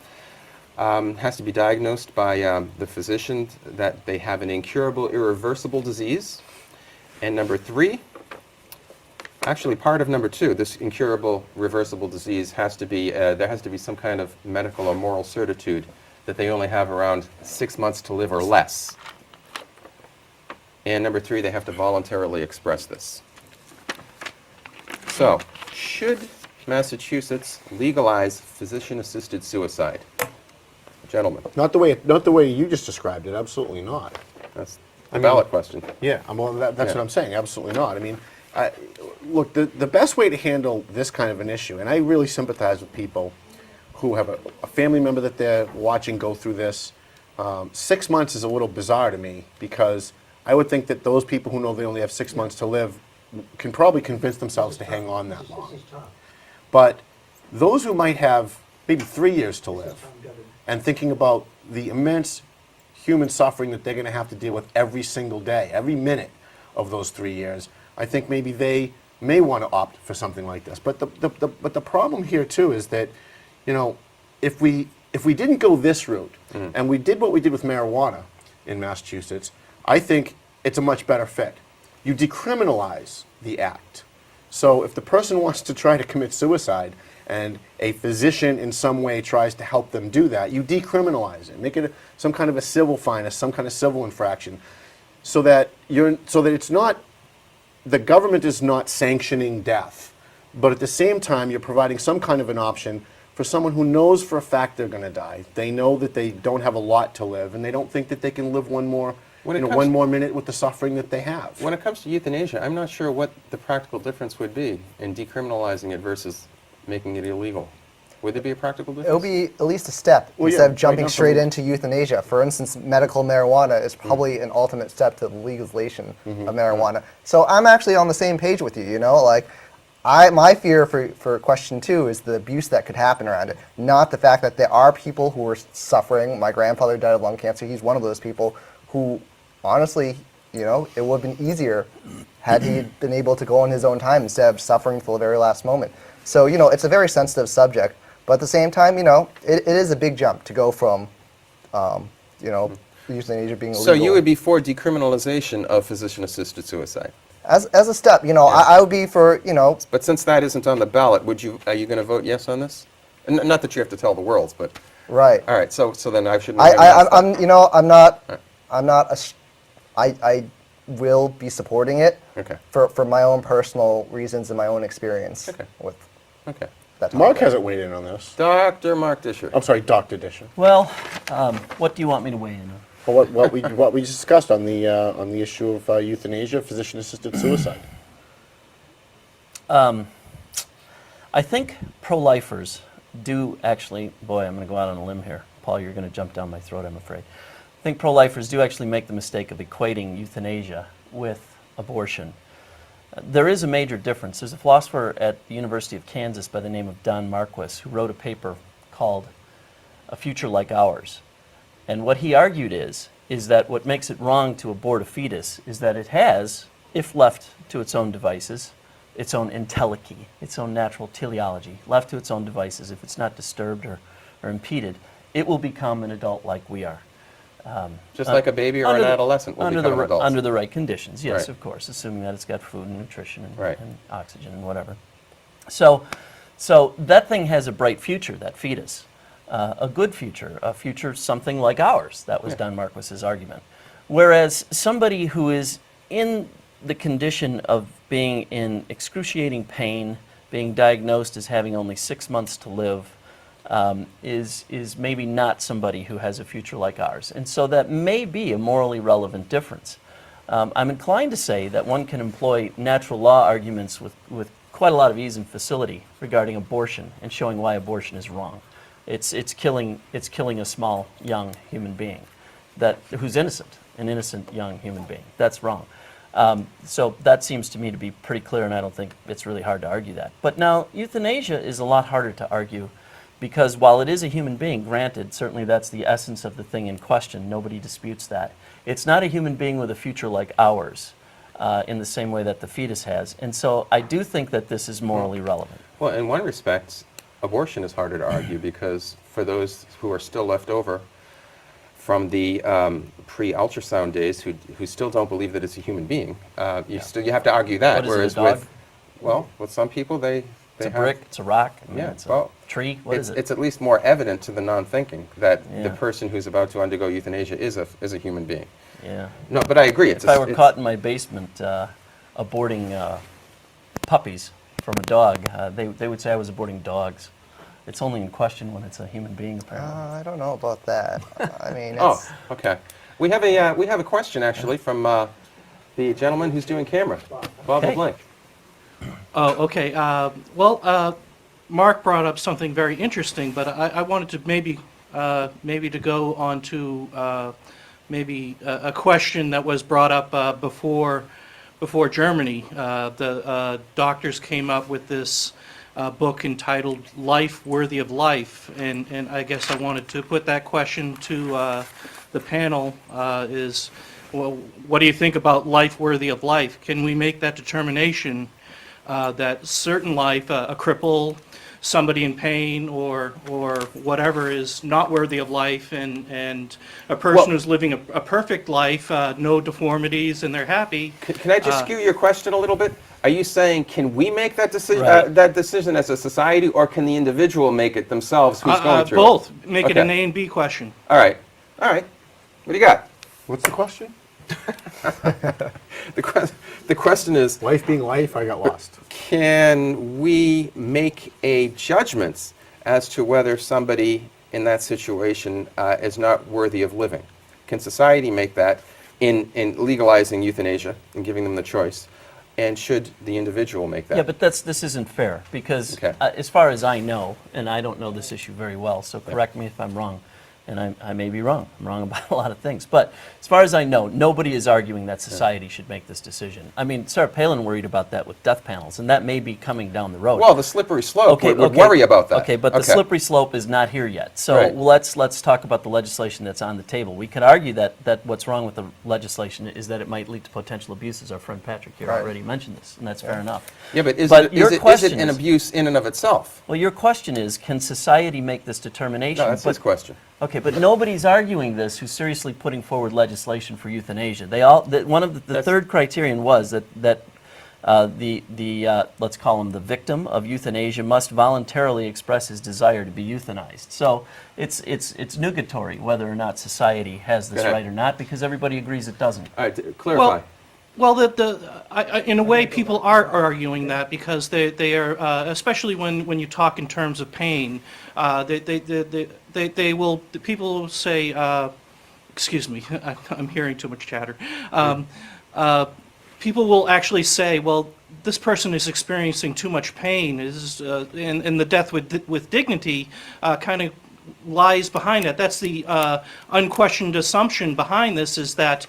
has to be diagnosed by the physician that they have an incurable, irreversible disease. And number 3, actually part of number 2, this incurable, reversible disease has to be, there has to be some kind of medical or moral certitude that they only have around 6 months to live or less. And number 3, they have to voluntarily express this. So, should Massachusetts legalize physician-assisted suicide? Gentlemen, Not the way you just described it. Absolutely not. that's the ballot question. Yeah, that's Yeah. what I'm saying. Absolutely not. I mean, look, the best way to handle this kind of an issue, and I really sympathize with people who have a family member that they're watching go through this. 6 months is a little bizarre to me because I would think that those people who know they only have 6 months to live can probably convince themselves to hang on that long. But those who might have maybe 3 years to live and thinking about the immense, human suffering that they're going to have to deal with every single day, every minute of those 3 years, I think maybe they may want to opt for something like this. But the problem here too is that, you know, if we didn't go this route and we did what we did with marijuana in Massachusetts, I think it's a much better fit. You decriminalize the act. So if the person wants to try to commit suicide and a physician in some way tries to help them do that, you decriminalize it, make it some kind of a civil fine, some kind of civil infraction, so that it's not, the government is not sanctioning death, but at the same time you're providing some kind of an option for someone who knows for a fact they're going to die. They know that they don't have a lot to live, and they don't think that they can live one more minute with the suffering that they have. When it comes to euthanasia, I'm not sure what the practical difference would be in decriminalizing it versus making it illegal. Would there be a practical difference? It'll be at least a step instead of jumping straight into euthanasia. For instance, medical marijuana is probably an ultimate step to the legalization of marijuana. So I'm actually on the same page with you, you know, like my fear for question 2 is the abuse that could happen around it, not the fact that there are people who are suffering. My grandfather died of lung cancer. He's one of those people who, honestly, you know, it would have been easier had he been able to go on his own time instead of suffering till the very last moment. So, you know, it's a very sensitive subject, but at the same time, you know, it is a big jump to go from, you know, euthanasia being illegal. So you would be for decriminalization of physician-assisted suicide? As a step, you know, I would be for, you know. But since that isn't on the ballot, are you going to vote yes on this? Not that you have to tell the world, but. Right. All right. So then I shouldn't. I will be supporting it. Okay. For my own personal reasons and my own experience. Okay. With. Okay. That Mark hasn't weighed in on this. Dr. Mark Discher. I'm sorry, Dr. Discher. Well, what do you want me to weigh in on? Well, what we discussed on the issue of euthanasia, physician-assisted suicide. I think pro-lifers do actually, boy, I'm going to go out on a limb here. Paul, you're going to jump down my throat, I'm afraid. I think pro-lifers do actually make the mistake of equating euthanasia with abortion. There is a major difference. There's a philosopher at the University of Kansas by the name of Don Marquis who wrote a paper called A Future Like Ours. And what he argued is that what makes it wrong to abort a fetus is that it has, if left to its own devices, its own entelechy, its own natural teleology, left to its own devices, if it's not disturbed or impeded, it will become an adult like we are. Just like a baby or an adolescent will become an adult. Under the right conditions, yes, Right. Of course, assuming that it's got food and nutrition and, Right. and oxygen and whatever. So that thing has a bright future, that fetus. A good future, a future something like ours. That was Don Marquis's argument. Whereas somebody who is in the condition of being in excruciating pain, being diagnosed as having only 6 months to live, is maybe not somebody who has a future like ours. And so that may be a morally relevant difference. I'm inclined to say that one can employ natural law arguments with quite a lot of ease and facility regarding abortion and showing why abortion is wrong. It's killing a small young human being who's innocent, an innocent young human being. That's wrong. So that seems to me to be pretty clear, and I don't think it's really hard to argue that. But now euthanasia is a lot harder to argue because while it is a human being, granted, certainly that's the essence of the thing in question. Nobody disputes that. It's not a human being with a future like ours in the same way that the fetus has. And so I do think that this is morally relevant. Well, in one respect, abortion is harder to argue because for those who are still left over from the pre-ultrasound days who still don't believe that it's a human being, you have to argue that. What is Whereas it, a dog? with some people It's a brick, it's a rock, Yeah, it's a well, tree. What is it? It's at least more evident to the non-thinking that the Yeah. person who's about to undergo euthanasia is a human being. Yeah. No, but I agree. If I were caught in my basement aborting puppies from a dog, they would say I was aborting dogs. It's only in question when it's a human being, apparently. I don't know about that. I mean, Oh, it's, okay. We have a question actually from the gentleman who's doing camera, Bob Okay. LeBlanc. Oh, okay. Mark brought up something very interesting, but I wanted to maybe to go on to maybe a question that was brought up before Germany. The doctors came up with this book entitled Life Worthy of Life, and I guess I wanted to put that question to the panel is, well, what do you think about life worthy of life? Can we make that determination that certain life, a cripple, somebody in pain, or whatever, is not worthy of life, and a person who's living a perfect life, no deformities, and they're happy? Can I just skew your question a little bit? Are you saying, can we make that decision, Right. that decision as a society, or can the individual make it themselves who's going through Both. it? Make it Okay. an A and B question. All right. All right. What do you got? What's the question? The question is, Life being life, I got lost. can we make a judgment as to whether somebody in that situation is not worthy of living? Can society make that in legalizing euthanasia and giving them the choice? And should the individual make that? Yeah, but this isn't fair, because Okay. as far as I know, and I don't know this issue very well, so correct me if I'm wrong, and I may be wrong. I'm wrong about a lot of things. But as far as I know, nobody is arguing that society should make this decision. I mean, Sarah Palin worried about that with death panels, and that may be coming down the road. Well, the slippery slope would worry about that. Okay, but the slippery slope is not here yet. So Right. let's talk about the legislation that's on the table. We could argue that what's wrong with the legislation is that it might lead to potential abuses. Our friend Patrick here Right. already mentioned this, and that's fair enough. Yeah, but is your it question an is- abuse in and of itself? Well, your question is, can society make this determination? No, that's his question. Okay, but nobody's arguing this who's seriously putting forward legislation for euthanasia. One of the third criterion was that let's call him the victim of euthanasia must voluntarily express his desire to be euthanized. So it's nugatory whether or not society has this Go ahead. right or not, because everybody agrees it doesn't. All right, clarify. Well, in a way, people are arguing that, because they are, especially when you talk in terms of pain, people will say, excuse me, I'm hearing too much chatter. People will actually say, well, this person is experiencing too much pain, and the death with dignity kind of lies behind that. That's the unquestioned assumption behind this, is that,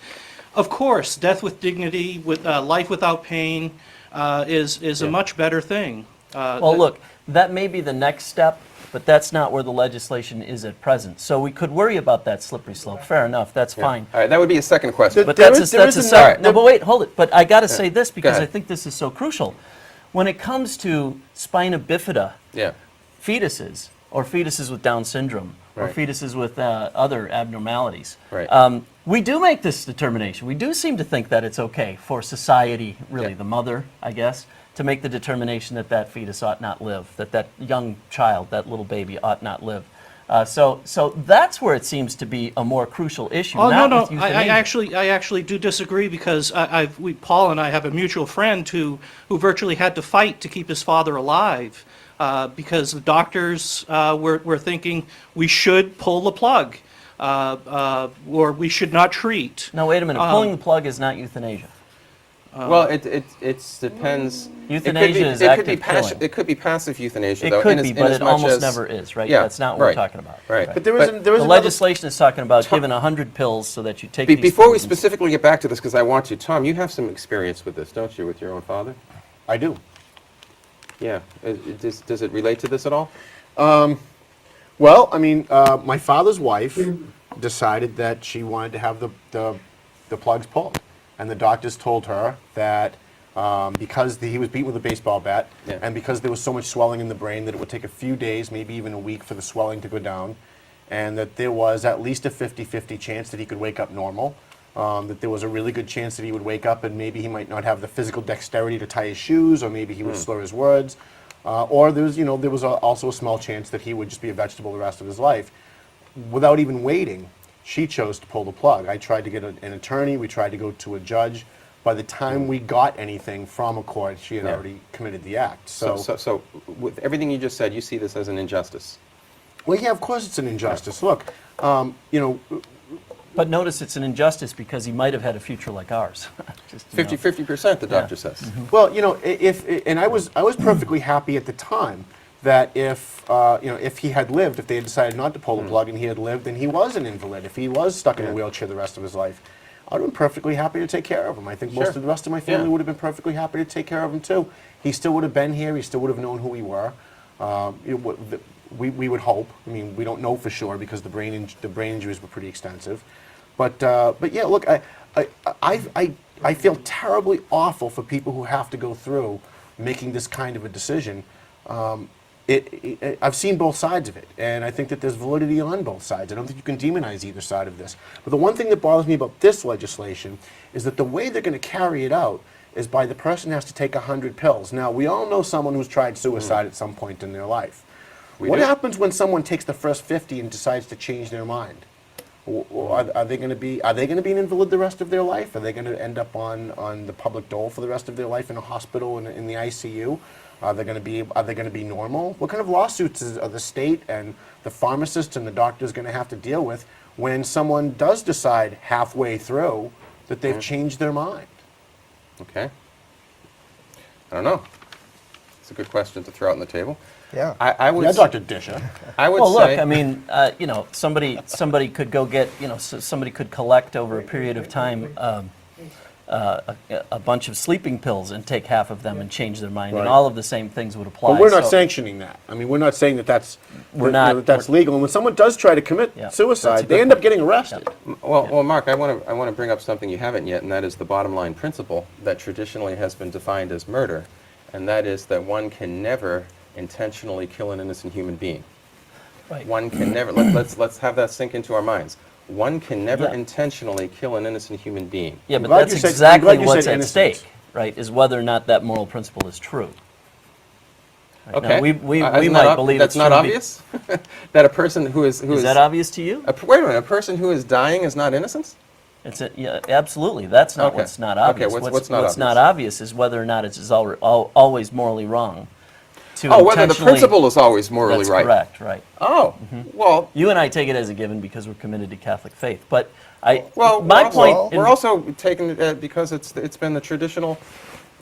of course, death with dignity, with life without pain, is a much better thing. Well, look, that may be the next step, but that's not where the legislation is at present. So we could worry about that slippery slope. Fair enough, that's fine. All right, that would be a second question. But There that's is- a there is a separate. no- No, but wait, hold it. But I got to say this, because I ahead. think this is so crucial. When it comes to spina bifida Yeah. fetuses, or fetuses with Down syndrome, or Right. fetuses with other abnormalities, Right. we do make this determination. We do seem to think that it's okay for society, really Yeah. the mother, I guess, to make the determination that that fetus ought not live, that young child, that little baby ought not live. So that's where it seems to be a more crucial issue. Oh, not no, with no, I euthanasia. actually do disagree, because Paul and I have a mutual friend who virtually had to fight to keep his father alive, because the doctors were thinking we should pull the plug, or we should not treat. No, wait a minute. Pulling the plug is not euthanasia. Well, it depends. Euthanasia is it could active be passi- killing. It could be passive euthanasia, It though. could in be, as- but in as it much almost as- never is, right? Yeah, That's not what we're right, talking about. right. But there is The another. legislation is talking about giving 100 pills so that you take these Before we pills and- specifically get back to this, because I want to, Tom, you have some experience with this, don't you, with your own father? I do. Yeah. Does it relate to this at all? Well, I mean, my father's wife decided that she wanted to have the plugs pulled, and the doctors told her that because he was beaten with a baseball bat, Yeah. and because there was so much swelling in the brain that it would take a few days, maybe even a week, for the swelling to go down, and that there was at least a 50-50 chance that he could wake up normal. That there was a really good chance that he would wake up and maybe he might not have the physical dexterity to tie his shoes, or maybe he would slur his words, or there was also a small chance that he would just be a vegetable the rest of his life. Without even waiting, she chose to pull the plug. I tried to get an attorney. We tried to go to a judge. By the time we got anything from a court, she had Yeah. already committed the act. So with everything you just said, you see this as an injustice. Well, yeah, of course it's an injustice. Look, But notice it's an injustice because he might have had a future like ours. Just, you know. 50%, the doctor says. well, and I was perfectly happy at the time that if he had lived, if they had decided not to pull the plug and he had lived, then he was an invalid. If he was stuck in a wheelchair the rest of his life, I would have been perfectly happy to take care of him. I think most Sure. of the rest of my family Yeah. would have been perfectly happy to take care of him too. He still would have been here. He still would have known who we were. We would hope. I mean, we don't know for sure because the brain injuries were pretty extensive. But yeah, look, I feel terribly awful for people who have to go through making this kind of a decision. I've seen both sides of it, and I think that there's validity on both sides. I don't think you can demonize either side of this. But the one thing that bothers me about this legislation is that the way they're going to carry it out is by the person has to take 100 pills. Now, we all know someone who's tried suicide at some point in their life. What do. happens when someone takes the first 50 and decides to change their mind? Are they going to be an invalid the rest of their life? Are they going to end up on the public dole for the rest of their life in a hospital in the ICU? Are they going to be normal? What kind of lawsuits are the state and the pharmacist and the doctors going to have to deal with when someone does decide halfway through that they've changed their mind? Okay. I don't know. It's a good question to throw out on the table. Yeah. I would. Yeah, Dr. Discher. I would Well, say. look, I mean, somebody could go get, somebody could collect over a period of time a bunch of sleeping pills and take half of them and change their mind, Right. and all of the same things would apply. But we're not So- sanctioning that. I mean, we're not saying that that's We're legal. And when someone does try to commit Yeah, that's suicide, a they good end up getting arrested. Well, Mark, I want to bring up something you haven't yet, and that is the bottom line principle that traditionally has been defined as murder, and that is that one can never intentionally kill an innocent human being. Right. One can never. Let's have that sink into our minds. One can never Yeah. intentionally kill an innocent human being. Yeah, but glad that's you said- I'm exactly glad you what's said at innocent. stake, right? Is whether or not that moral principle is true. Right? Now, Okay. we Isn't might that believe that's it's not true obvious. That a person who is Is that obvious to you? Wait a minute. A person who is dying is not innocent. Yeah, absolutely. That's not Okay. what's not Okay, obvious. what's not obvious? not obvious is whether or not it's always morally wrong. To Oh, whether the intentionally- principle is always morally That's right. correct, right. Oh, well, You and I take it as a given because we're committed to Catholic faith. But my my point. We're also taking it because it's been the traditional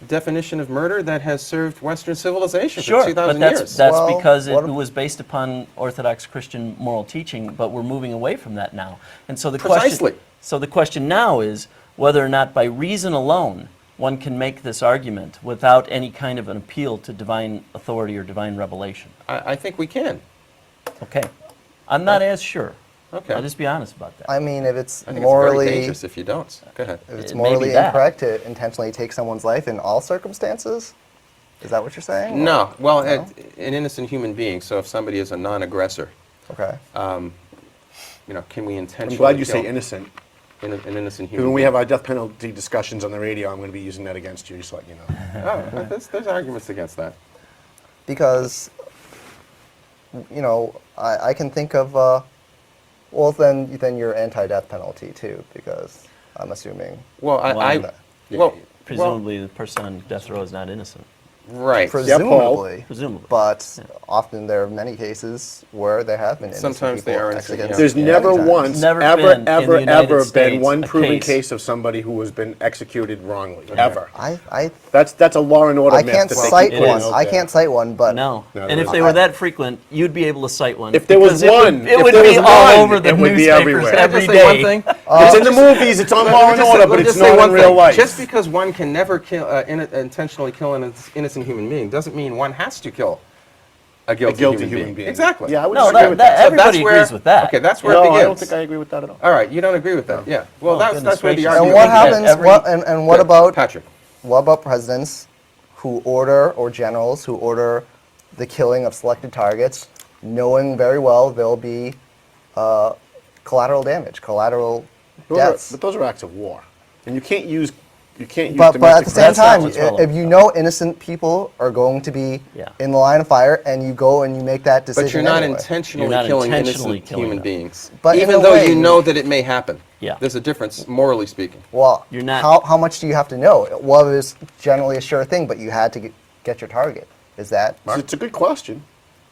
definition of murder that has served Western civilization Sure, for 2,000 but years. that's Well, because it what- was based upon Orthodox Christian moral teaching, but we're moving away from that now. And so the Precisely. question now is whether or not by reason alone one can make this argument without any kind of an appeal to divine authority or divine revelation. I think we can. Okay. I'm not as sure. Okay. I'll just be honest about that. I mean, if it's I think it's very morally dangerous if you don't. Go ahead. if it's It may be morally that. incorrect to intentionally take someone's life in all circumstances, is that what you're saying? No, well, No? an innocent human being. So if somebody is a non-aggressor, Okay. can we intentionally I'm glad you kill say innocent. an innocent Because human when we being? have our death penalty discussions on the radio, I'm going to be using that against you, just to let you know. Oh, there's arguments against that. Because, I can think of, well, then you're anti-death penalty too, because I'm assuming. Well, well, Presumably the person on death row is not innocent. right. Presumably. Presumably. But often there are many cases where there have been innocent Sometimes they people are executed. innocent, yeah. There's Many never times. once, Never ever, been in the ever, United ever been States one a proven case. case of somebody who has been executed wrongly. Ever. I That's a law and order I myth can't that they cite keep putting one. out I there. can't cite one, but No. No, And there if they isn't. were that frequent, you'd be able to cite one. If there was because it would- one, it if would there be was all one, over the it would be newspapers everywhere. Can I every just say one day. thing? It's in the movies, it's on Law and Order, but it's not in real life. Just because one can never intentionally kill an innocent human being doesn't mean one has to kill a guilty human being. Exactly. Yeah, I would No, disagree with that. So everybody that's where- agrees with that. Okay, that's where it No, begins. I don't think I agree with that at all. All right, you don't agree with that? Yeah. Well, Oh, that's goodness where the gracious. and argument what think that happens? every- And what Good. about Patrick? what about presidents who order or generals who order the killing of selected targets, knowing very well there'll be collateral damage, collateral deaths? But those are acts of war, and you can't use But at the same That's not time, what's relevant. if you know innocent people are going to be Yeah. in the line of fire, and you go and you make that decision But you're not anyway. intentionally You're not killing intentionally innocent killing human them. beings. But in even a though way- you know that it may happen. Yeah. There's a difference, morally speaking. Well, You're not- how much do you have to know? Well, it was generally a sure thing, but you had to get your target. Is that? It's a good question.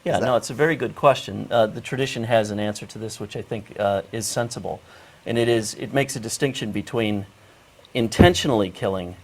Yeah, no, it's a very good question. The tradition has an answer to this, which I think is sensible, and it makes a distinction between intentionally killing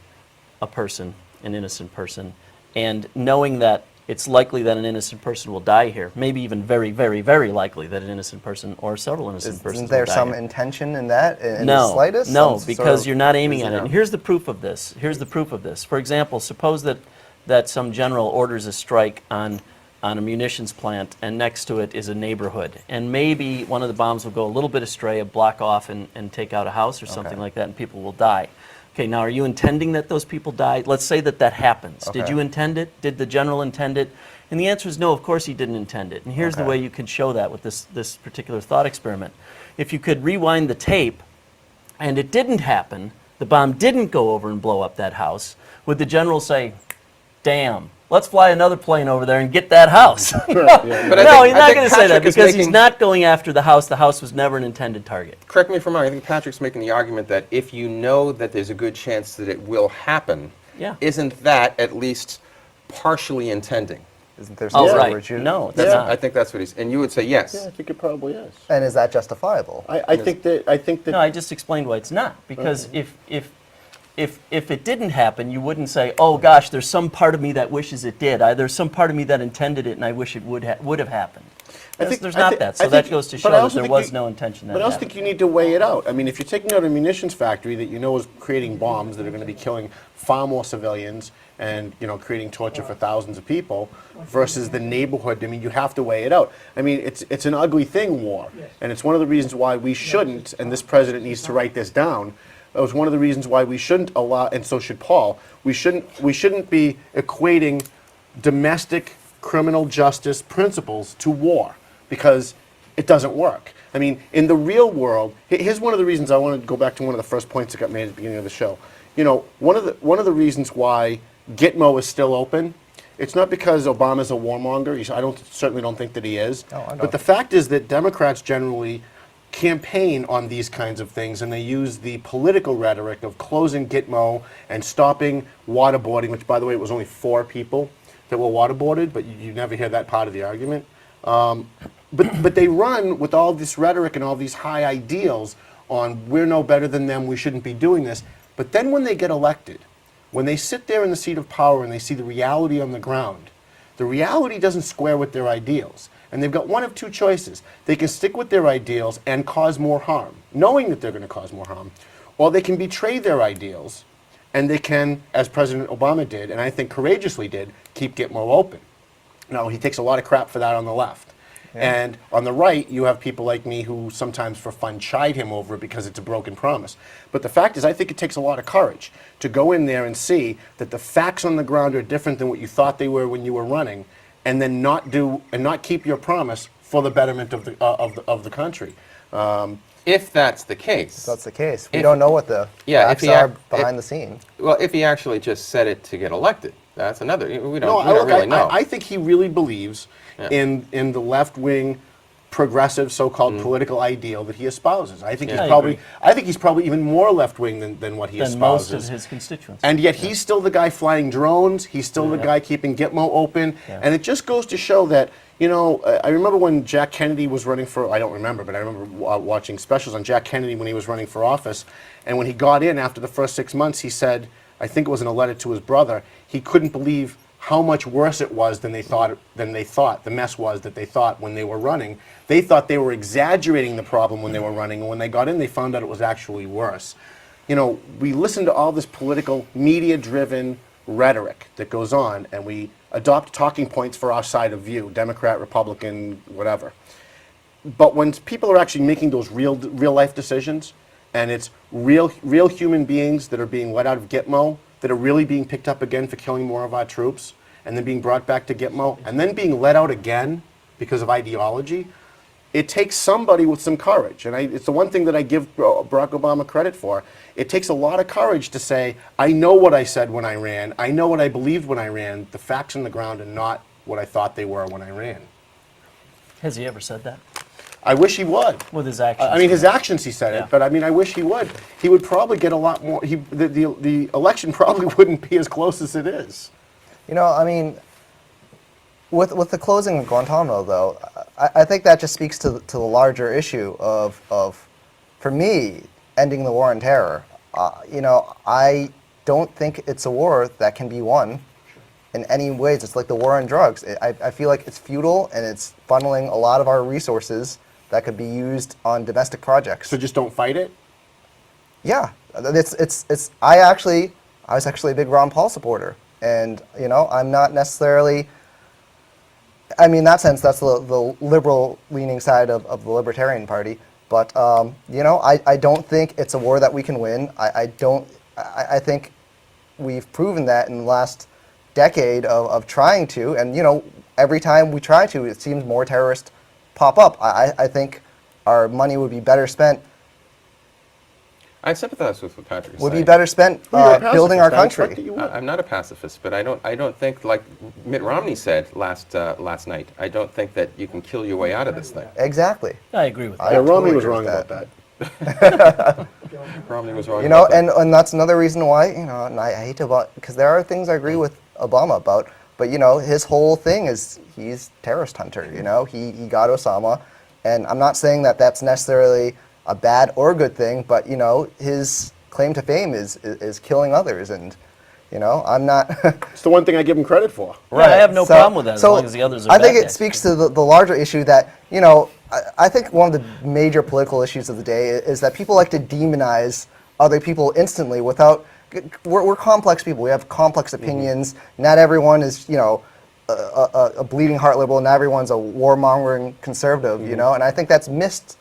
a person, an innocent person, and knowing that it's likely that an innocent person will die here. Maybe even very, very, very likely that an innocent person or several innocent persons Isn't there will die some here. intention in that, in No, the slightest? no, Some because sort of you're not aiming at it. reason? And here's the proof of this. Here's the proof of this. For example, suppose that some general orders a strike on a munitions plant, and next to it is a neighborhood. And maybe one of the bombs will go a little bit astray, a block off, and take out a house or something like that, and people will die. Okay, now are you intending that those people die? Let's say that that happens. Did Okay. you intend it? Did the general intend it? And the answer is no, of course he didn't intend it. And here's the Okay. way you can show that with this particular thought experiment. If you could rewind the tape, and it didn't happen, the bomb didn't go over and blow up that house, would the general say, damn, let's fly another plane over there and get that house? But I No, think- he's I not think going to say that Patrick is because he's making- not going after the house. The house was never an intended target. Correct me if I'm wrong. I think Patrick's making the argument that if you know that there's a good chance that it will happen, Yeah. isn't that at least partially intending? Isn't there some Oh, sort of right. regime? No, that's I not. think that's what he's. And you would say yes. Yeah, I think it probably is. And is that justifiable? I think that No, I just explained why it's not. Because if it didn't happen, you wouldn't say, oh gosh, there's some part of me that wishes it did. There's some part of me that intended it and I wish it would have happened. There's not that. So that goes to show that there was no intention that But I also happened. think you need to weigh it out. I mean, if you're taking out a munitions factory that you know is creating bombs that are going to be killing far more civilians and creating torture for thousands of people, versus the neighborhood, I mean, you have to weigh it out. I mean, it's an ugly thing, war, and it's one of the reasons why we shouldn't. And this president needs to write this down. It was one of the reasons why we shouldn't allow, and so should Paul. We shouldn't be equating domestic criminal justice principles to war, because it doesn't work. I mean, in the real world, here's one of the reasons I want to go back to one of the first points that got made at the beginning of the show. One of the reasons why Gitmo is still open, it's not because Obama's a warmonger. I certainly don't think that he is. No, I don't. But the fact is that Democrats generally campaign on these kinds of things, and they use the political rhetoric of closing Gitmo and stopping waterboarding, which, by the way, it was only 4 people that were waterboarded, but you never hear that part of the argument. But they run with all this rhetoric and all these high ideals on we're no better than them, we shouldn't be doing this. But then when they get elected, when they sit there in the seat of power and they see the reality on the ground, the reality doesn't square with their ideals. And they've got one of 2 choices. They can stick with their ideals and cause more harm, knowing that they're going to cause more harm, or they can betray their ideals, and they can, as President Obama did, and I think courageously did, keep Gitmo open. Now, he takes a lot of crap for that on the left. And on the right, you have people like me who sometimes for fun chide him over it because it's a broken promise. But the fact is, I think it takes a lot of courage to go in there and see that the facts on the ground are different than what you thought they were when you were running, and then not keep your promise for the betterment of the country. If that's the case. If that's the case. We If- don't know what the Yeah, if facts he are ac- behind if- the scene. Well, if he actually just said it to get elected, that's another. We don't Look, really know. I think he really believes in the left-wing, progressive, so-called political ideal that he espouses. I think Yeah, I he's probably even more left-wing than what he Than most espouses. of his constituents. And yet he's still the guy flying drones. He's still the guy keeping Gitmo open. Yeah. And it just goes to show that, I remember when Jack Kennedy was running for, I don't remember, but I remember watching specials on Jack Kennedy when he was running for office. And when he got in after the first 6 months, he said, I think it was in a letter to his brother, he couldn't believe how much worse it was than they thought, the mess was that they thought when they were running. They thought they were exaggerating the problem when they were running, and when they got in, they found out it was actually worse. We listen to all this political, media-driven rhetoric that goes on, and we adopt talking points for our side of view, Democrat, Republican, whatever. But when people are actually making those real-life decisions, and it's real human beings that are being let out of Gitmo, that are really being picked up again for killing more of our troops, and then being brought back to Gitmo, and then being let out again because of ideology, it takes somebody with some courage. And it's the one thing that I give Barack Obama credit for. It takes a lot of courage to say, I know what I said when I ran, I know what I believed when I ran, the facts on the ground are not what I thought they were when I ran. Has he ever said that? I wish he would. With his actions. I mean, his actions, he said Yeah. it, but I mean, I wish he would. He would probably get a lot more. The election probably wouldn't be as close as it is. I mean, with the closing of Guantanamo, though, I think that just speaks to the larger issue of, for me, ending the war on terror. I don't think it's a war that can be won in any ways. It's like the war on drugs. I feel like it's futile, and it's funneling a lot of our resources that could be used on domestic projects. So just don't fight it? Yeah, it's. I was actually a big Ron Paul supporter, and I'm not necessarily. I mean, in that sense, that's the liberal-leaning side of the Libertarian Party. But I don't think it's a war that we can win. I think we've proven that in the last decade of trying to, and every time we try to, it seems more terrorists pop up. I think our money would be better spent. I sympathize with what Patrick is Would saying. be better spent Well, you're a building our pacifist. I expect that country. you would. I'm not a pacifist, but I don't think, like Mitt Romney said last night, I don't think that you can kill your way out of this thing. Exactly. I agree with I that. Yeah, Romney totally was agree wrong with about that. that. Romney was wrong about that. And that's another reason why, and I hate to, because there are things I agree with Obama about, but his whole thing is he's terrorist hunter. He got Osama, and I'm not saying that that's necessarily a bad or good thing, but his claim to fame is killing others, and I'm not. It's the one thing I give him credit for. Yeah, I have no problem with that as long as the others are I think bad it guys. speaks to the larger issue that I think one of the major political issues of the day is that people like to demonize other people instantly without. We're complex people. We have complex opinions. Not everyone is a bleeding heart liberal. Not everyone's a warmongering conservative. And I think that's missed.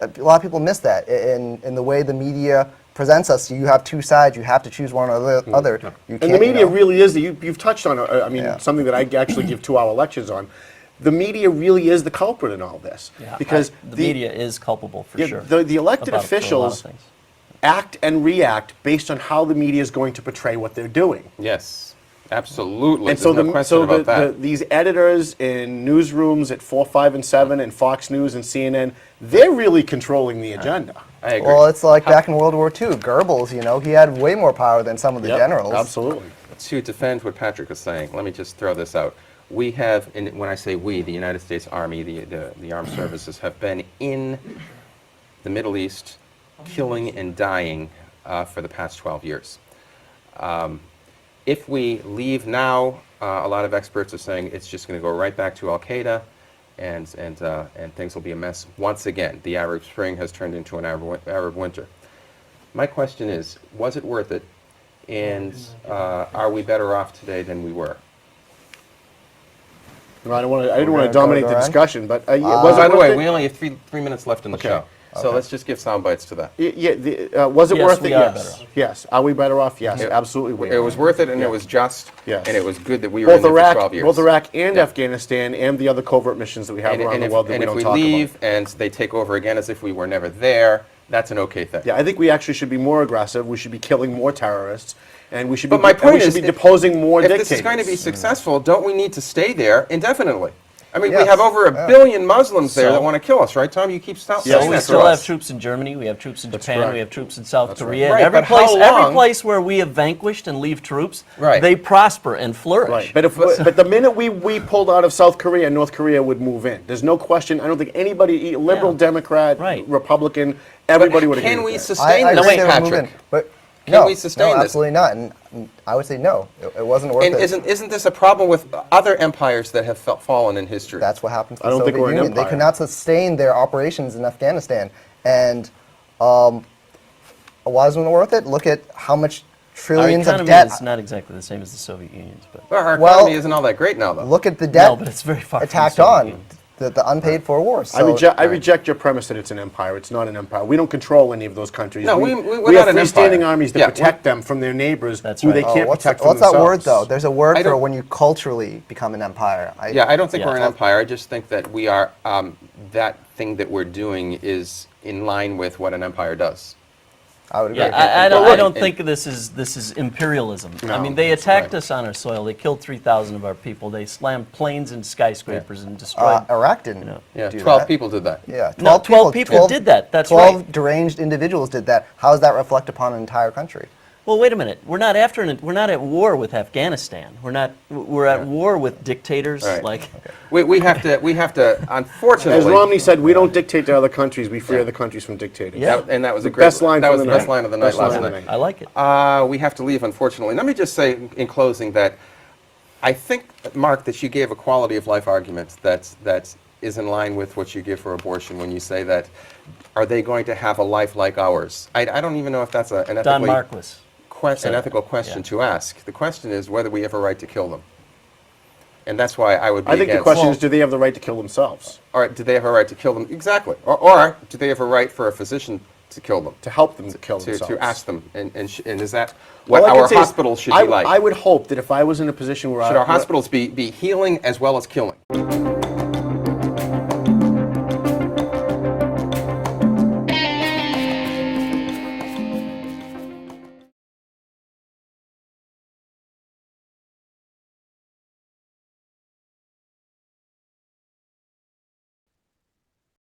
A lot of people miss that in the way the media presents us. You have two sides. You have to choose one or the other. You And the can't, media really is, you've touched on, Yeah. something that I actually give 2-hour lectures on. The media really is the culprit in all this. Yeah, Because the media is culpable for sure. The elected about a lot of officials things. act and react based on how the media is going to portray what they're doing. Yes, absolutely. And so, There's no question about that. these editors in newsrooms at 4, 5, and 7, and Fox News and CNN, they're really controlling the agenda. I agree. Well, it's like back in World War II. Goebbels, he had way more power than some of the Yep, generals. Absolutely. To defend what Patrick was saying, let me just throw this out. We have, when I say we, the United States Army, the armed services, have been in the Middle East killing and dying for the past 12 years. If we leave now, a lot of experts are saying it's just going to go right back to Al-Qaeda, and things will be a mess once again. The Arab Spring has turned into an Arab winter. My question is, was it worth it? And are we better off today than we were? Well, I didn't want gonna to dominate go the around? discussion, but was By it the worth way, it? we only have three minutes left in the Okay. show, so let's just give sound bites to that. Was it Yes, worth it? we are Yes. better off. Yes. Are we better off? Yes, It- absolutely. We It was worth it, and Yeah. it was just, Yes. and it was good that we were in both there for Iraq, 12 years. both Iraq and Yeah. Afghanistan, and the other covert missions that we have around the world that we if don't we talk leave about. and they take over again as if we were never there, that's an okay thing. Yeah, I think we actually should be more aggressive. We should be killing more terrorists, and we should But be. my and point we should is, be deposing more if dictators. this is going to be successful, don't we need to stay there indefinitely? I mean, we Yes. have over a billion Muslims there So- that want to kill us, right, Tom? You keep saying Yes, that We to still have us. troops in Germany, we have troops in Japan, correct. we have troops in South right. Korea. Right, and every but how place, every long- place where we have vanquished and leave troops, Right. they prosper and flourish. Right, but the minute we pulled out of South Korea, North Korea would move in. There's no question. I don't think anybody, liberal, Yeah. Democrat, Right. Republican, everybody would agree. Can we with that. sustain I this, agree they would move Patrick? in, but Can no, we sustain no, this? absolutely not. And I would say no. It wasn't worth And it. isn't this a problem with other empires that have fallen in history? That's what happened to I the don't think Soviet we're an Union. They empire. could not sustain their operations in Afghanistan. And wasn't it worth it? Look at how much Our trillions of economy debt. is not exactly the same as the Soviet Union's, but Well, our Well, economy isn't all that great now, though. Look at the debt no, but it's very far from the attacked Soviet on, Union. the unpaid for wars. I reject your premise that it's an empire. It's not an empire. We don't control any of those countries. No, we we're have not an freestanding empire. armies that Yeah, protect them from their neighbors That's who right. they Oh, can't what's protect what's from that word, themselves. though? There's a word I for don't- when you culturally become an empire. Yeah, I don't think Yeah. we're an empire. I just think that we are, that thing that we're doing is in line with what an empire does. I would agree. Yeah, I Well, don't and- think this is imperialism. I No, mean, they that's attacked right. us on our soil. They killed 3,000 of our people. They slammed planes and skyscrapers and destroyed. Iraq didn't Yeah, do 12 that. people did that. Yeah, No, 12 people did that. That's 12 right. deranged individuals did that. How does that reflect upon an entire country? Well, wait a minute. We're not at war with Afghanistan. We're at war with dictators Right. like. We have to, unfortunately. As Romney said, we don't dictate to other countries. We free other countries from dictators. Yeah. And that was a The great best line that from was the the best night. line of the night Best line last of the night. night. I like it. We have to leave, unfortunately. Let me just say in closing that I think, Mark, that you gave a quality of life argument that is in line with what you give for abortion when you say that, are they going to have a life like ours? I don't even know if that's an Don Marquis. an ethical question Yeah. to ask. The question is whether we have a right to kill them. And that's why I would be I think the against. question is, do they have the right to kill themselves? Or do they have a right to kill them? Exactly. Or do they have a right for a physician to kill them? To help them kill To themselves? ask them. And is that what All I can our say is, hospitals should I be like? I would hope that if I was in a position where Should our hospitals be healing as well as killing?